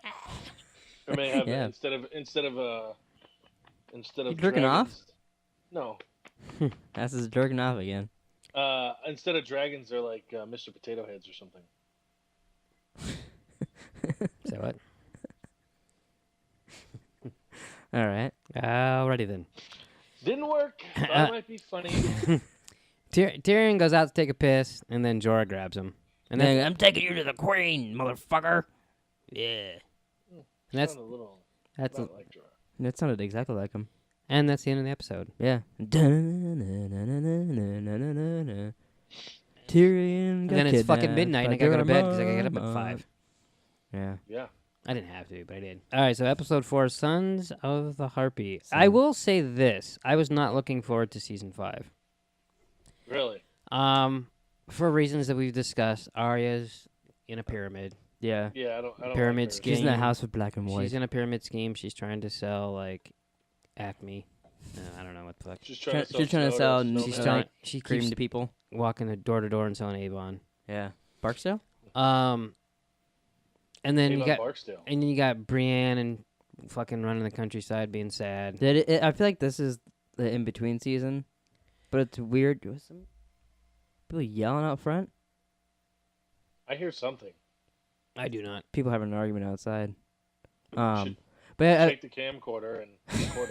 Or maybe have Yeah. instead of You jerking off? dragons- No. That's his jerking off again. Instead of dragons, they're like Mr. Potato Heads or something. So what? All right. Alrighty then. Didn't work. Thought it might be funny. Tyrion goes out to take a piss, and then Jorah grabs him. And then I'm taking you to the queen, motherfucker. yeah. And that's Sounded a little that's not like Jorah. That sounded exactly like him. and that's the end of the episode. Yeah. Tyrion. And then it's fucking midnight, and I gotta go to bed because I gotta get up at 5. Yeah. Yeah. I didn't have to, but I did. All right, so episode 4, Sons of the Harpy. I will say this: I was not looking forward to season 5. Really? For reasons that we've discussed. Arya's in a pyramid. Yeah. Yeah. I don't. Pyramid like her. scheme. She's in that house with black and white. She's in a pyramid scheme. She's trying to sell like Acme. I don't know what the fuck. She's trying She's trying to sell soda, She's snowman. trying. She cream keeps to people. walking door to door and selling Avon. Yeah. Barksdale? And then Avon you got Barksdale. and then you got Brienne and fucking running the countryside being sad. I feel like this is the in-between season, but it's weird. There was some people yelling out front. I hear something. I do not. People having an argument outside. Should But take the camcorder and record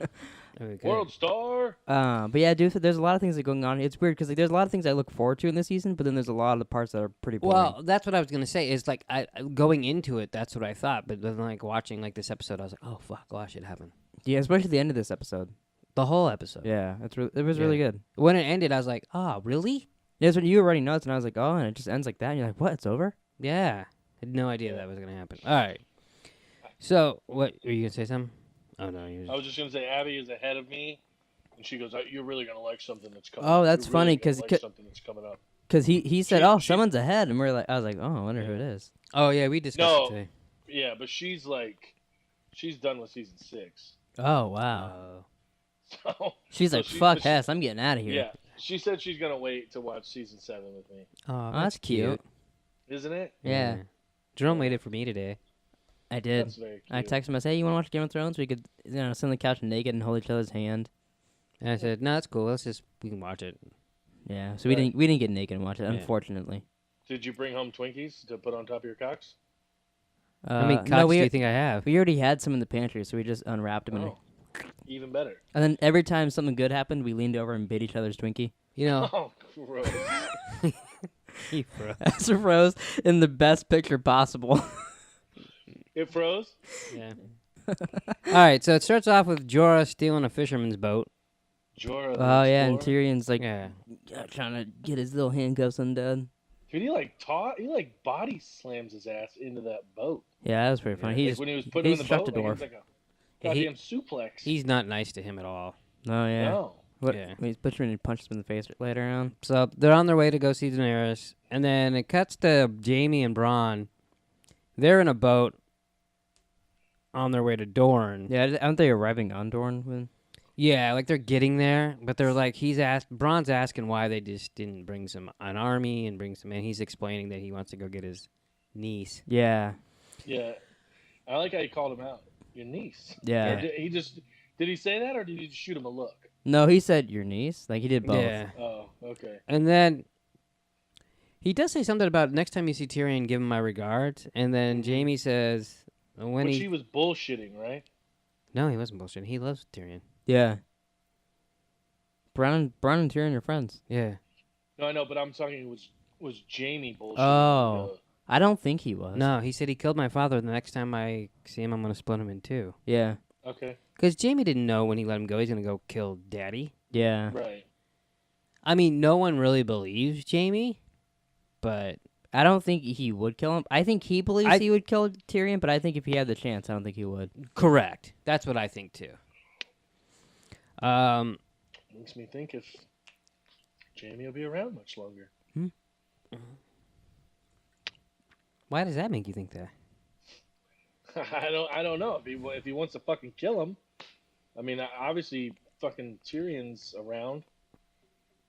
it. Okay. World Star. but yeah, dude, there's a lot of things that are going on. It's weird because like, there's a lot of things I look forward to in this season, but then there's a lot of the parts that are pretty boring. Well, that's what I was gonna say. Is like going into it, that's what I thought. But then like watching like this episode, I was like, oh fuck, why should happen? Yeah, especially the end of this episode. The whole episode. Yeah, it was really good. When it ended, I was like, oh really? Yeah, that's when you were already nuts, and I was like, oh, and it just ends like that, and you're like, what? It's over? Yeah. I had no idea that was gonna happen. All right. So what were you gonna say? Something? Oh no, you. I was just gonna say Abby is ahead of me, and she goes, "You're really gonna like something that's coming." Oh, up. that's You're funny, really gonna 'cause like something that's coming up." Because he said, She- oh, she- someone's ahead, and we're like, I was like, oh, I wonder who it is. Oh yeah, we discussed No. it today. Yeah, but she's done with season 6. Oh wow. So She's so like, she- fuck but she- Hess, I'm getting out of here. yeah, she said she's gonna wait to watch season 7 with me. Oh, that's cute. Isn't it? Yeah, Jerome waited for me today. I did. That's very cute. I texted him, I said, hey, you want to watch Game of Thrones? We could sit on the couch naked and hold each other's hand. And I said, no, that's cool. We can watch it. Yeah, so we didn't get naked and watch it, Yeah. unfortunately. Did you bring home Twinkies to put on top of your cocks? How many No, cocks do we you think I have? we already had some in the pantry, so we just unwrapped them. Oh, even better. And then every time something good happened, we leaned over and bit each other's Twinkie. You know, Oh, gross. he froze. As a rose in the best picture possible. It froze? Yeah. All right, so it starts off with Jorah stealing a fisherman's boat. Jorah. the Oh yeah, and Explorer? Tyrion's like Yeah. trying to get his little handcuffs undone. Dude, he body slams his ass into that boat. Yeah, that was pretty funny. Yeah. He Like just when he was putting him in the shut boat, the door. like, it was like a Yeah, he- goddamn suplex. He's not nice to him at all. oh yeah. No. What? Yeah. When he's pushing him and he punches him in the face later on. So they're on their way to go see Daenerys, and then it cuts to Jaime and Bronn. They're in a boat on their way to Dorne. Yeah, aren't they arriving on Dorne? When? Yeah, like they're getting there, but they're like Bronn's asking why they just didn't bring an army and bring some, and he's explaining that he wants to go get his niece. Yeah. Yeah. I like how he called him out. Your niece. Yeah. Or did he say that, or did he just shoot him a look? No, he said your niece. Like he did both. Yeah, Oh, okay. and then he does say something about next time you see Tyrion, give him my regards, and then Jaime says when But he she was bullshitting, right? no, he wasn't bullshitting. He loves Tyrion. Yeah. Bronn and Tyrion are friends. Yeah. No, I know, but I'm talking was Jamie bullshitting. Oh. I don't think he was. No, he said he killed my father. The next time I see him, I'm going to split him in two. Yeah. Okay. Because Jaime didn't know when he let him go, he's going to go kill Daddy. Yeah. Right. I mean, no one really believes Jaime, but I don't think he would kill him. I think he believes he would kill Tyrion, but I think if he had the chance, I don't think he would. correct. That's what I think too. Makes me think if Jamie will be around much longer. Why does that make you think that? I don't know if he wants to fucking kill him. I mean, obviously, fucking Tyrion's around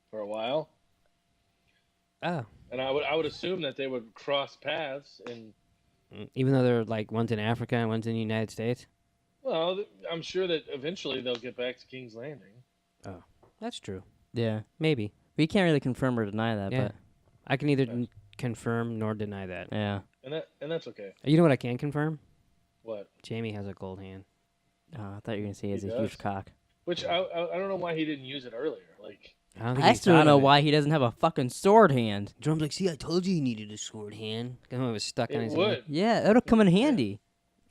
for a while, Oh. and I would assume that they would cross paths. And Even though they're like one's in Africa and one's in the United States? well, I'm sure that eventually they'll get back to King's Landing. Oh. That's true. Yeah. Maybe. We can't really confirm or deny that, Yeah. but I can neither confirm nor deny that. yeah. And that's okay. You know what I can confirm? What? Jaime has a gold hand. Oh, I thought you were going to say he has He a does. huge cock. Which I don't know why he didn't use it earlier. Like, I don't think I he still don't thought know of it. why he doesn't have a fucking sword hand. Drum's like, see, I told you needed a sword hand. It was stuck in it his would. hand. Yeah, that'll come in handy.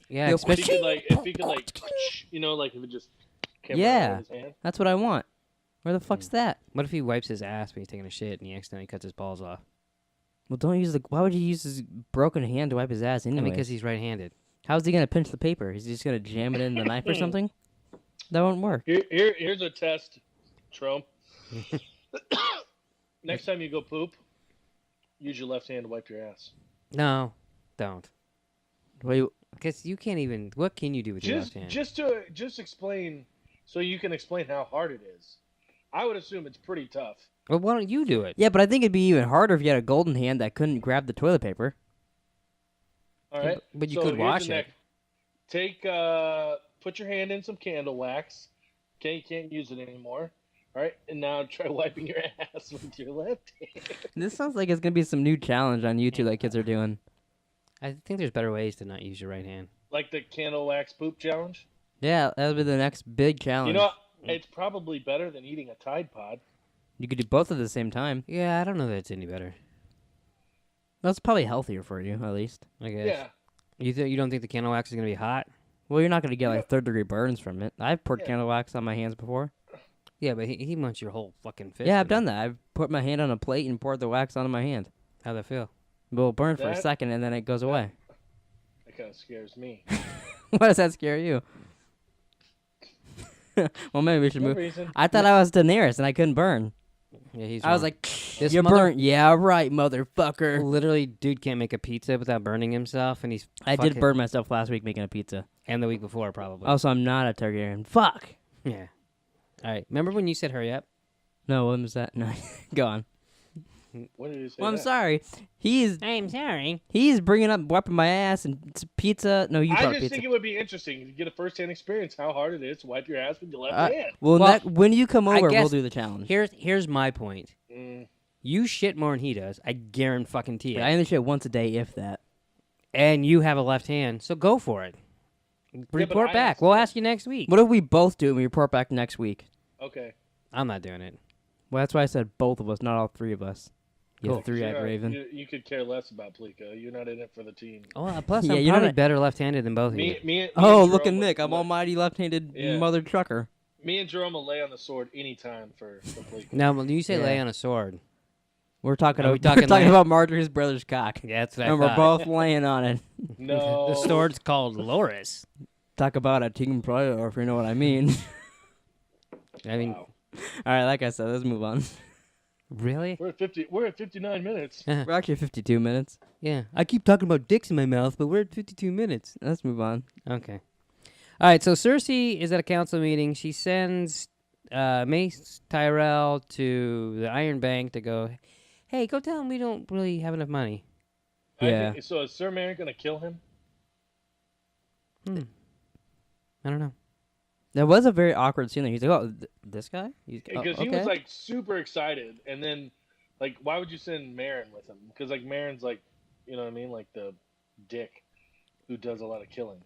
Yeah, Yo, If he especially. could like, like if it just came Yeah. out of his hand. That's what I want. Where the fuck's that? What if he wipes his ass when he's taking a shit and he accidentally cuts his balls off? Well, don't use the. Why would he use his broken hand to wipe his ass I mean, anyway? because he's right-handed. How's he gonna pinch the paper? Is he just gonna jam it in the knife or something? That won't work. Here's a test, Trump. Next time you go poop, use your left hand to wipe your ass. No, don't. Wait, Because you can't even. What can you do with your left hand? Just explain, so you can explain how hard it is. I would assume it's pretty tough. Well, why don't you do it? yeah, but I think it'd be even harder if you had a golden hand that couldn't grab the toilet paper. All right, but you So could here's wash the it. next- Take put your hand in some candle wax. Okay, you can't use it anymore. All right, and now try wiping your ass with your left hand. This sounds like it's gonna be some new challenge on YouTube that kids are doing. I think there's better ways to not use your right hand. Like the candle wax poop challenge. Yeah, that'll be the next big challenge. You know, it's probably better than eating a Tide Pod. You could do both at the same time. Yeah, I don't know that it's any better. That's probably healthier for you, at least. I guess. Yeah. You don't think the candle wax is gonna be hot? Well, you're not gonna get like third-degree burns from it. I've poured Yeah. candle wax on my hands before. Yeah, but he wants your whole fucking fist. Yeah, I've in done it. that. I've put my hand on a plate and poured the wax onto my hand. How'd that feel? It'll burn for a That- second and then it goes away. That kind of scares me. Why does that scare you? Well, maybe we should No move. reason. I thought I was Daenerys and I couldn't burn. Yeah, he's. I was wrong. like, This you're mother- burnt. Yeah, right, motherfucker. literally, dude can't make a pizza without burning himself, and he's. I did fucking- burn myself last week making a pizza. And the week before, probably. Also, I'm not a Targaryen. Fuck. Yeah. All right. Remember when you said hurry up? No, when was that? No, go on. When did he say Well, I'm that? sorry. I'm sorry. He's bringing up wiping my ass and pizza. No, you I brought just pizza. think it would be interesting to get a first-hand experience how hard it is to wipe your ass with your left hand. Well, Well, when you come I over, we'll guess do the challenge. Here's my point. Mm. You shit more than he does. I guarantee it. I only shit once a day, if that. And you have a left hand, so go for it. Report I back. asked We'll him. ask you next week. What if we both do it and we report back next week? Okay. I'm not doing it. Well, that's why I said both of us, not all three of us. You Cool. three-eyed raven. You could care less about Pleeka. You're not in it for the team. Oh, plus Yeah, I'm you're probably not- better left-handed than both of you. Me Oh, and look at Jerome Nick. would- I'm almighty left-handed Yeah. mother trucker. Me and Jerome will lay on the sword anytime for Pleeka. Now, when you say Yeah. lay on a sword. We're talking Are we about, talking like- about Marjorie's brother's cock. Yeah, that's what And I we're thought. both laying on it. No. The sword's called Loris. Talk about a team player, if you know what I mean. I mean, Wow. All right, like I said, let's move on. really? We're at 59 minutes. We're actually at 52 minutes. Yeah. I keep talking about dicks in my mouth, but we're at 52 minutes. Let's move on. Okay. All right, so Cersei is at a council meeting. She sends Mace Tyrell to the Iron Bank to go, hey, go tell him we don't really have enough money. Yeah. So is Sir Meryn gonna kill him? I don't know. That was a very awkward scene. He's like, "Oh, this guy?" Because he was like super excited, and then like, why would you send Meryn with him? Because like Meryn's like, you know what I mean, like the dick who does a lot of killing.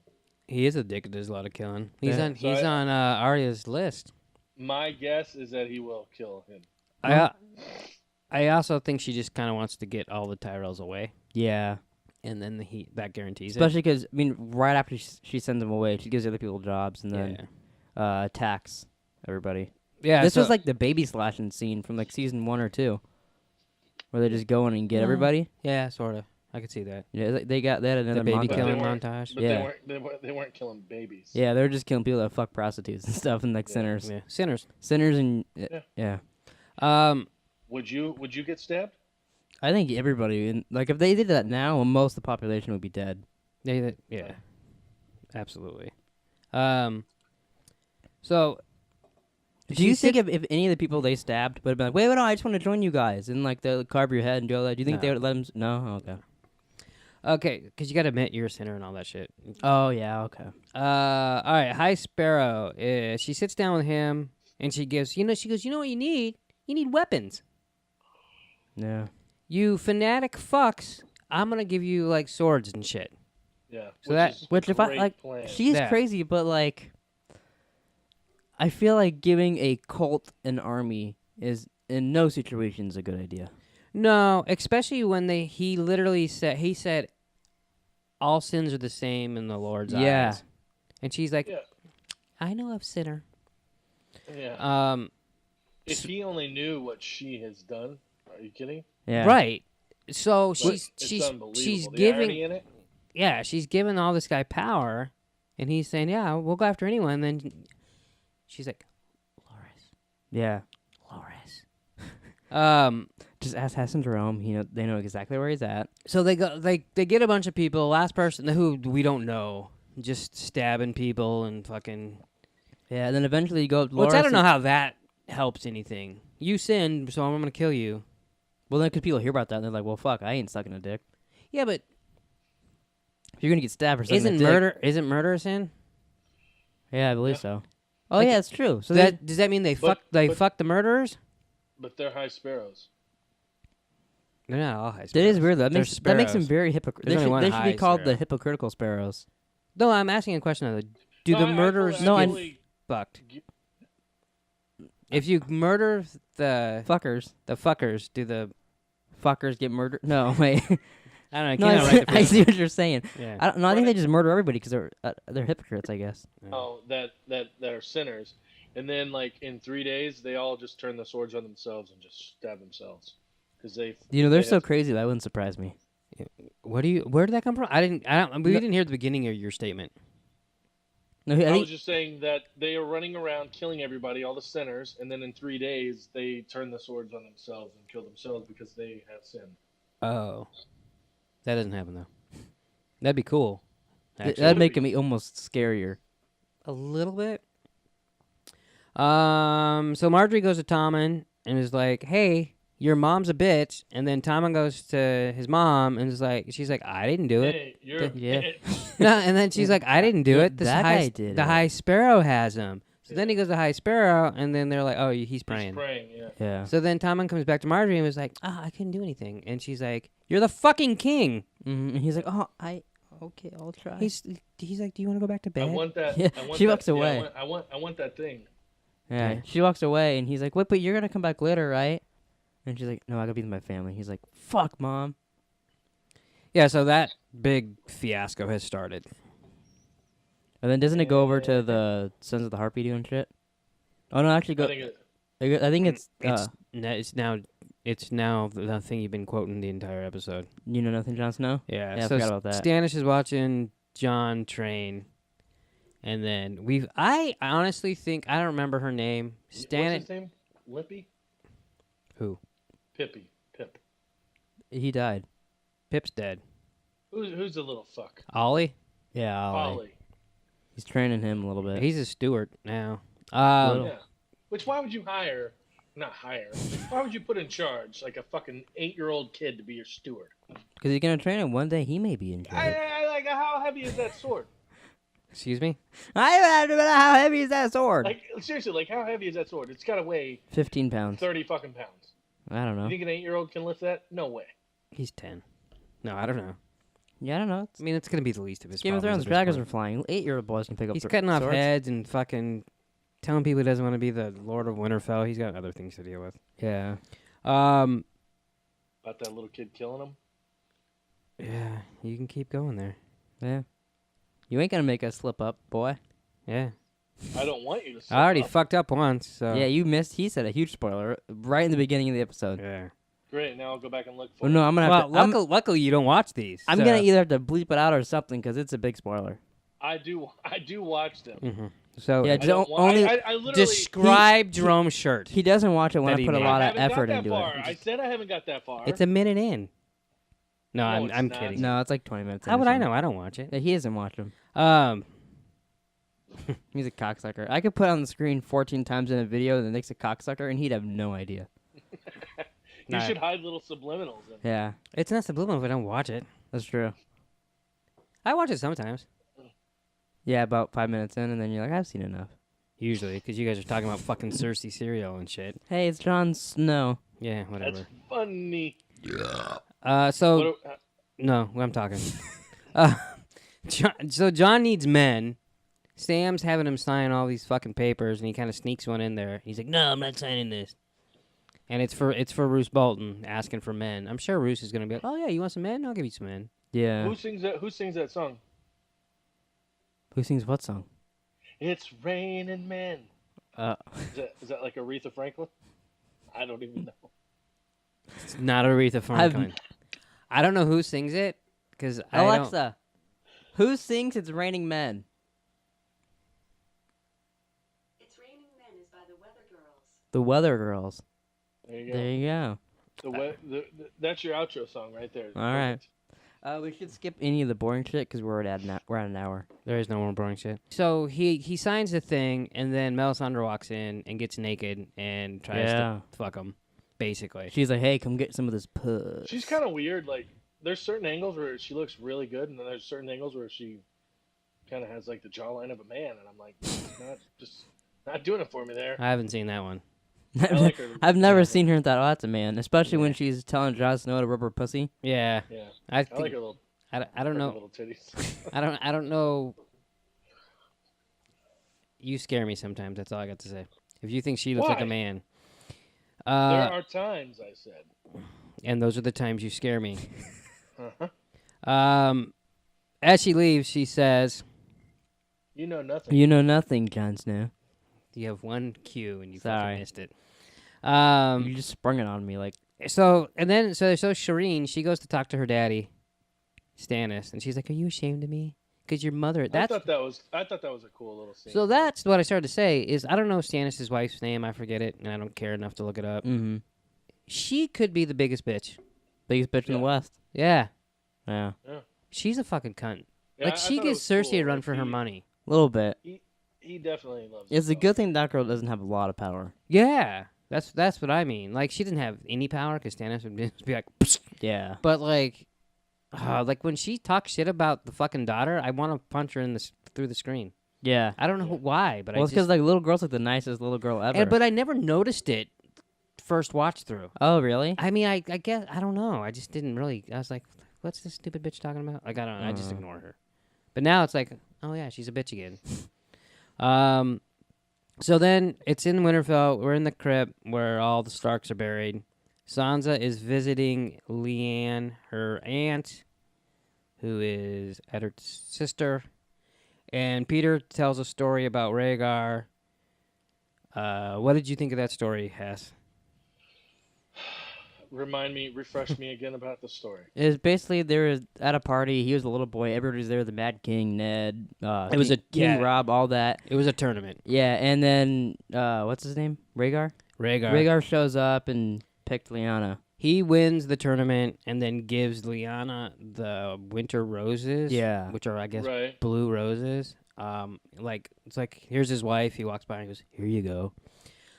He is a dick that does a lot of killing. He's Yeah. on So he's on Arya's list. My guess is that he will kill him. I also think she just kind of wants to get all the Tyrells away, yeah. and then that guarantees Especially because, I mean, right after she sends them away, she gives other people jobs and it. then attacks everybody. Yeah. This so- was like the baby slashing scene from like season 1 or 2, where they just go in and get Yeah. everybody. Yeah, sort of. I could see that. Yeah, they had another The baby montage. killing They weren't- montage. But Yeah. they weren't killing babies. Yeah, they were just killing people that fuck prostitutes and stuff and like Yeah. sinners, Yeah. Sinners. sinners and Yeah. yeah. Would you get stabbed? I think everybody, like if they did that now, most of the population would be dead. Yeah. Absolutely. So. Do you think if any of the people they stabbed would have been like, wait, no, I just want to join you guys, and like they'll carve your head and do all that? Do you think No. they would let them? No, oh, okay. Okay, because you got to admit you're a sinner and all that shit. Oh yeah, okay. All right, High Sparrow. She sits down with him and she goes, you know what you need? You need weapons. Yeah. You fanatic fucks. I'm gonna give you like swords and shit. Yeah. So that- is Which a if I great like, plan. she's Yeah. crazy, but like, I feel like giving a cult an army is in no situation is a good idea. No, especially when he literally said all sins are the same in the Lord's Yeah. eyes. And she's like, Yeah. I know of sinner. Yeah. If he only knew what she has done, are you kidding? Yeah. Right. So But she's it's unbelievable. she's The giving irony in it. yeah, she's giving all this guy power, and he's saying, yeah, we'll go after anyone. And then she's like, Loris. Yeah. Just ask Hess and Jerome. They know exactly where he's at. So they get a bunch of people. Last person who we don't know, just stabbing people and fucking. Yeah. And then eventually you go. Which I don't know how that helps anything. You sinned, so I'm gonna kill you. Well, then because people hear about that and they're like, well, fuck, I ain't sucking a dick. Yeah, but If you're gonna get stabbed for sucking a dick. isn't murder a sin? Yeah, I believe Yeah. so. Oh Like, yeah, it's true. So Does that mean they But- fuck the murderers? But they're high sparrows. They're not all high that sparrows. is weird. That They're makes them sparrows. very hypocritical. There's only one They should be high called the sparrow. hypocritical sparrows. No, I'm asking a question. Do No, the I murderers fully- No, I- get fully- fucked? If you murder the Fuckers. fuckers, do the Fuckers get murdered. No, wait. I don't know. No, I can't write the I see what you're saying. Yeah. I don't know. I think they just murder everybody because they're hypocrites, I guess. Oh, that are sinners, and then like in 3 days they all just turn the swords on themselves and just stab themselves because they. They're they so have- crazy that wouldn't surprise me. Where did that come from? We didn't hear the beginning of your statement. No, I I was think just saying that they are running around killing everybody, all the sinners, and then in 3 days they turn the swords on themselves and kill themselves because they have sinned. Oh, that doesn't happen though. That'd be cool. Actually. that'd make me almost scarier. A little bit. So Marjorie goes to Tommen and is like, "Hey, your mom's a bitch. And then Tommen goes to his mom and is like, she's like, I didn't do it. Hey, you're a Yeah. bitch. No, and then she's like, I didn't do Yeah, it. that guy did the it. High Sparrow has him. So then Yeah. he goes to High Sparrow, and then they're like, oh, he's praying. He's praying, yeah. Yeah. So then Tommen comes back to Marjorie and was like, I couldn't do anything. And she's like, you're the fucking king. And he's like, oh, okay, I'll try. He's like, do you want to go back to I bed? want that. Yeah, I want she that, walks away. I want that thing. Yeah. Yeah. She walks away, and he's like, wait, but you're gonna come back later, right? And she's like, no, I gotta be with my family. He's like, fuck, Mom. Yeah, so that big fiasco has started. And then doesn't it go over to the Sons of the Harpy doing shit? Oh no, actually go. I think it's It's now the thing you've been quoting the entire episode. You know nothing, Jon Snow. Yeah, Yeah, I so forgot about that. Stannis is watching Jon train, and then I honestly think I don't remember her name. What's Stannis. his name? Lippy? Who? Pip. He died. Pip's dead. Who's the little fuck? Ollie. Yeah, Ollie. He's training him a little bit. He's a steward now. Little. Yeah. Which why would you not hire? Why would you put in charge like a fucking 8-year-old kid to be your steward? Because he's gonna train him. One day he may be in charge. I like how heavy is that sword? Excuse me. I don't know how heavy is that sword. Like seriously, like how heavy is that sword? It's gotta weigh 15 pounds. 30 fucking pounds. I don't know. You think an 8-year-old can lift that? No way. He's 10. No, I don't know. Yeah, I don't know. I mean, it's gonna be the least of his Game of problems Thrones at this dragons point. are flying. 8-year-old boys can pick up. He's cutting off swords. heads and fucking telling people he doesn't want to be the Lord of Winterfell. He's got other things to deal with. Yeah. About that little kid killing him. Yeah, you can keep going there. Yeah. You ain't gonna make us slip up, boy. Yeah. I don't want you to. I already up. fucked up once, so. Yeah, you missed. He said a huge spoiler right in the beginning of the episode. Yeah. Great. Now I'll go back and look for Well, it. no, I'm gonna have Well, to. luckily you don't watch these. I'm so. gonna either have to bleep it out or something because it's a big spoiler. I do watch them. Mhm. So Yeah, I don't wa- only I literally. describe Jerome's shirt. he doesn't watch it when That I he put a made. lot I of haven't effort got that into far. it. I said I haven't got that far. It's a minute in. No, No, I'm it's not. kidding. No, it's like 20 minutes. How in or would I something. know? I don't watch it. Yeah, he doesn't watch them. Um, He's a cocksucker. I could put on the screen 14 times in a video that Nick's a cocksucker, and he'd have no idea. You Nah. should hide little subliminals in. Yeah, it's not subliminal if I don't watch it. that's true. I watch it sometimes, Yeah, about 5 minutes in, and then you're like, I've seen enough. usually, because you guys are talking about fucking Cersei cereal and shit. Hey, it's Jon Snow. Yeah, whatever. That's funny. So What, no, I'm talking. John needs men. Sam's having him sign all these fucking papers, and he kind of sneaks one in there. He's like, "No, I'm not signing this." And it's for Roose Bolton asking for men. I'm sure Roose is gonna be like, "Oh yeah, you want some men? I'll give you some men." Yeah. Who sings that song? Who sings what song? It's raining men. Uh, Is that like Aretha Franklin? I don't even know. It's not Aretha Franklin. I don't know who sings it because Alexa, who sings "It's Raining Men"? It's Raining Men is by the Weather Girls. The Weather Girls. There you go. There you go. That's your outro song right there. All right. We should skip any of the boring shit because we're at an hour. There is no more boring shit. So he signs the thing, and then Melisandre walks in and gets naked and tries to fuck him, basically. She's like, "Hey, come get some of this puss." She's kind of weird. Like, there's certain angles where she looks really good, and then there's certain angles where she kind of has like the jawline of a man, and I'm like, not doing it for me there. I haven't seen that one. I like her. I've never seen her that. Oh, that's a man. Especially when she's telling Jon Snow to rub her pussy. Yeah, Yeah, I I think like her little. I don't her know. Little titties. I don't know. You scare me sometimes. That's all I got to say. If you think she looks like a Why? man, There are times, I said. and those are the times you scare me. Uh-huh. As she leaves, she says, You know nothing. You know nothing, Jon Snow. "You have one cue, and you Sorry. fucking missed it." You just sprung it on me like. So Shireen, she goes to talk to her daddy, Stannis, and she's like, "Are you ashamed of me? Because your mother." I thought that was a cool little scene. So that's what I started to say is I don't know Stannis' wife's name. I forget it, and I don't care enough to look it up. Mm-hmm. She could be the biggest bitch. Biggest bitch in the Yeah. West. Yeah. Yeah. She's a fucking cunt. Yeah, Like, I she thought it gives was Cersei cool. a run Like, for her money. A little bit. He definitely loves. It's a himself. good thing that girl doesn't have a lot of power. Yeah. That's what I mean. Like, she didn't have any power because Stannis would just be like, Yeah. but like when she talks shit about the fucking daughter, I want to punch her through the screen. Yeah. I don't know why, but Well, I it's just because like little girl's like the nicest little girl ever. but I never noticed it first watch through. Oh, really? I mean, I guess I don't know. I just didn't really. I was like, what's this stupid bitch talking about? Like, I don't know. I just ignore her. But now it's like, oh yeah, she's a bitch again. So then it's in Winterfell. We're in the crypt where all the Starks are buried. Sansa is visiting Lyanne, her aunt, who is Eddard's sister. And Peter tells a story about Rhaegar. What did you think of that story, Hess? Refresh me again about the story. It was basically they were at a party. He was a little boy. Everybody was there. The Mad King, Ned. It was King Rob, all that. It was a tournament. Yeah, and then what's his name? Rhaegar. Rhaegar shows up and picked Lyanna. He wins the tournament and then gives Lyanna the winter roses. Yeah. Which are, I guess, Right. blue roses. It's like, here's his wife. He walks by and goes, here you go.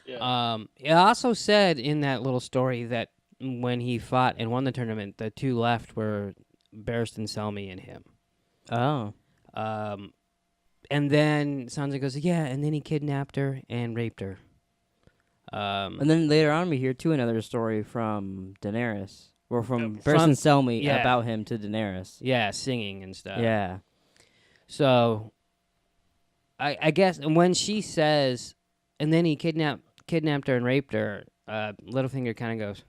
Yeah. It also said in that little story that when he fought and won the tournament, the two left were Barristan Selmy and him. Oh. And then Sansa goes, yeah, and then he kidnapped her and raped her. And then later on we hear too another story from Daenerys. Or from From- Barristan Selmy yeah. about him to Daenerys. Yeah, singing and stuff. Yeah. So, I guess when she says, and then he kidnapped her and raped her, Littlefinger kind of goes,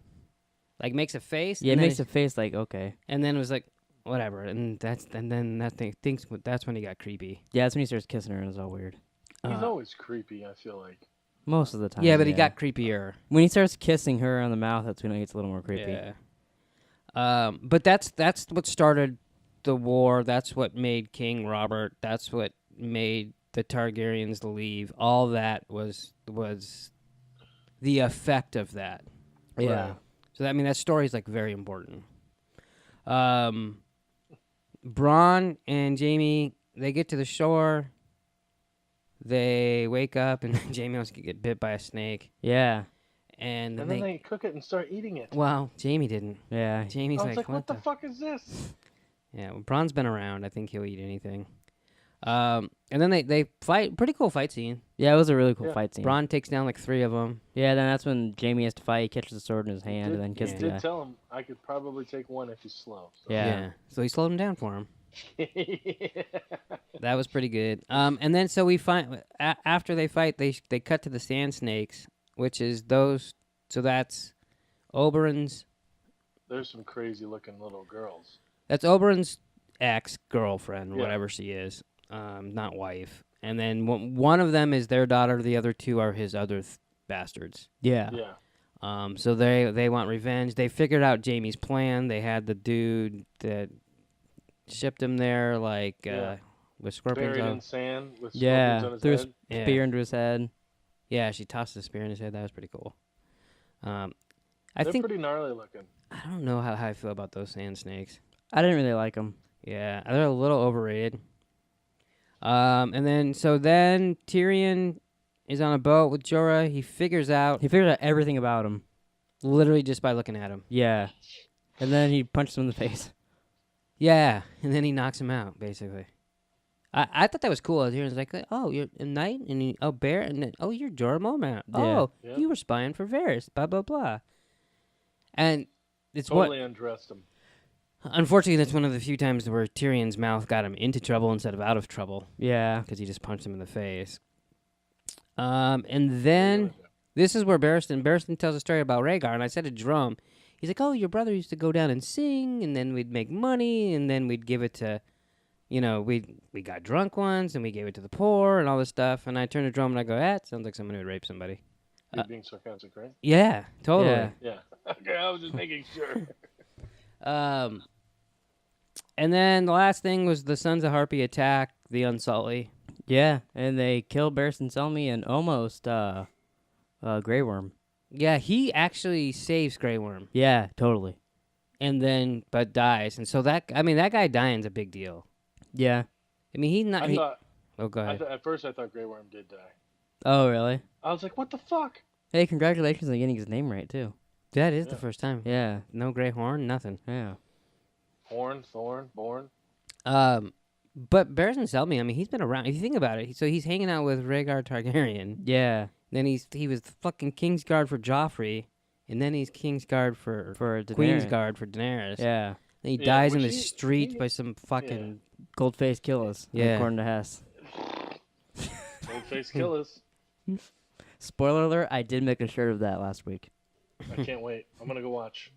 like, makes a face. Yeah, it and then makes a face like, okay. And then it was like, whatever. And then that thing thinks that's when he got creepy. Yeah, that's when he starts kissing her and it's all weird. He's always creepy, I feel like. Most of the time. Yeah, but he got creepier. When he starts kissing her on the mouth, that's when it gets a little more creepy. Yeah. But that's what started the war. That's what made King Robert. That's what made the Targaryens leave. All that was the effect of that. Yeah. Right. So I mean, that story is like very important. Bronn and Jaime, they get to the shore. They wake up and Jaime wants to get bit by a snake. Yeah. And then they cook it and start eating it. Well, Jaime didn't. Yeah. Jaime's I was like, what the fuck? fuck is this? Yeah, well, Bronn's been around. I think he'll eat anything. And then they fight. Pretty cool fight scene. Yeah, it was a really cool Yeah. fight scene. Bronn takes down like 3 of them. Yeah, then that's when Jaime has to fight. He catches the sword in his hand and then He kisses did the guy. tell him I could probably take one if he's slow. So. Yeah. So he slowed him down for him. Yeah. That was pretty good. And then so we find after they fight, they cut to the sand snakes, which is those. So that's Oberyn's. There's some crazy looking little girls. That's Oberyn's ex-girlfriend, Yeah. whatever she is, not wife. And then one of them is their daughter. The other 2 are his other bastards. Yeah. Yeah. So they want revenge. They figured out Jaime's plan. They had the dude that shipped him there, like Yeah. with scorpions Buried on. in sand with Yeah, scorpions on his threw his head. Yeah. spear into his head. Yeah, she tossed the spear in his head. That was pretty cool. I They're think pretty gnarly looking. I don't know how I feel about those sand snakes. I didn't really like him. Yeah, they're a little overrated. And then Tyrion is on a boat with Jorah. He figures out He figured out everything about him. literally just by looking at him. Yeah. And then he punched him in the face. Yeah, and then he knocks him out, basically. I thought that was cool. Tyrion's like, oh, you're a knight, and Bear, and then, oh, you're Jorah Mormont. Yeah. Oh, Yeah. you were spying for Varys, blah, blah, blah. And it's Totally undressed him. unfortunately, that's one of the few times where Tyrion's mouth got him into trouble instead of out of trouble, Yeah. because he just punched him in the face. And then this is where Barristan tells a story about Rhaegar, and I said to Jerome, he's like, oh, your brother used to go down and sing, and then we'd make money, and then we'd give it to, we got drunk once, and we gave it to the poor, and all this stuff. And I turned to Jerome, and I go, it sounds like someone who would rape somebody. You're being sarcastic, right? Yeah, totally. Yeah. Yeah. Okay, I was just making sure. And then the last thing was the Sons of Harpy attack the Unsully. Yeah. And they killed Barristan Selmy and almost Grey Worm. Yeah, he actually saves Grey Worm, Yeah, totally. but dies. And so that guy dying's a big deal. Yeah. I mean, he's not. I thought, oh, go ahead. at first I thought Grey Worm did die. Oh, really? I was like, what the fuck? Hey, congratulations on getting his name right too. That is the Yeah. first time. Yeah, No gray horn, nothing. yeah. Horn, Thorn, Born. But Barristan Selmy, I mean, he's been around. If you think about it, so he's hanging out with Rhaegar Targaryen. Yeah, Then he was fucking Kingsguard for Joffrey, and then he's Kingsguard for Daenerys. Queensguard for Daenerys. Yeah, Then he Yeah, dies in which the he- street he- by some fucking. Goldface killers. Yeah. according to Hess. Old face killers. Spoiler alert: I did make a shirt of that last week. I can't wait. I'm gonna go watch.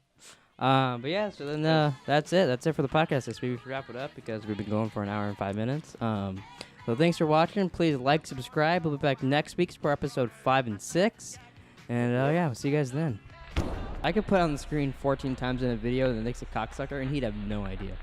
But yeah, so then that's it. That's it for the podcast this week. We should wrap it up because we've been going for an hour and 5 minutes. So thanks for watching. Please like, subscribe. We'll be back next week for episode 5 and 6. And yeah, we'll see you guys then. I could put on the screen 14 times in a video that makes a cocksucker, and he'd have no idea.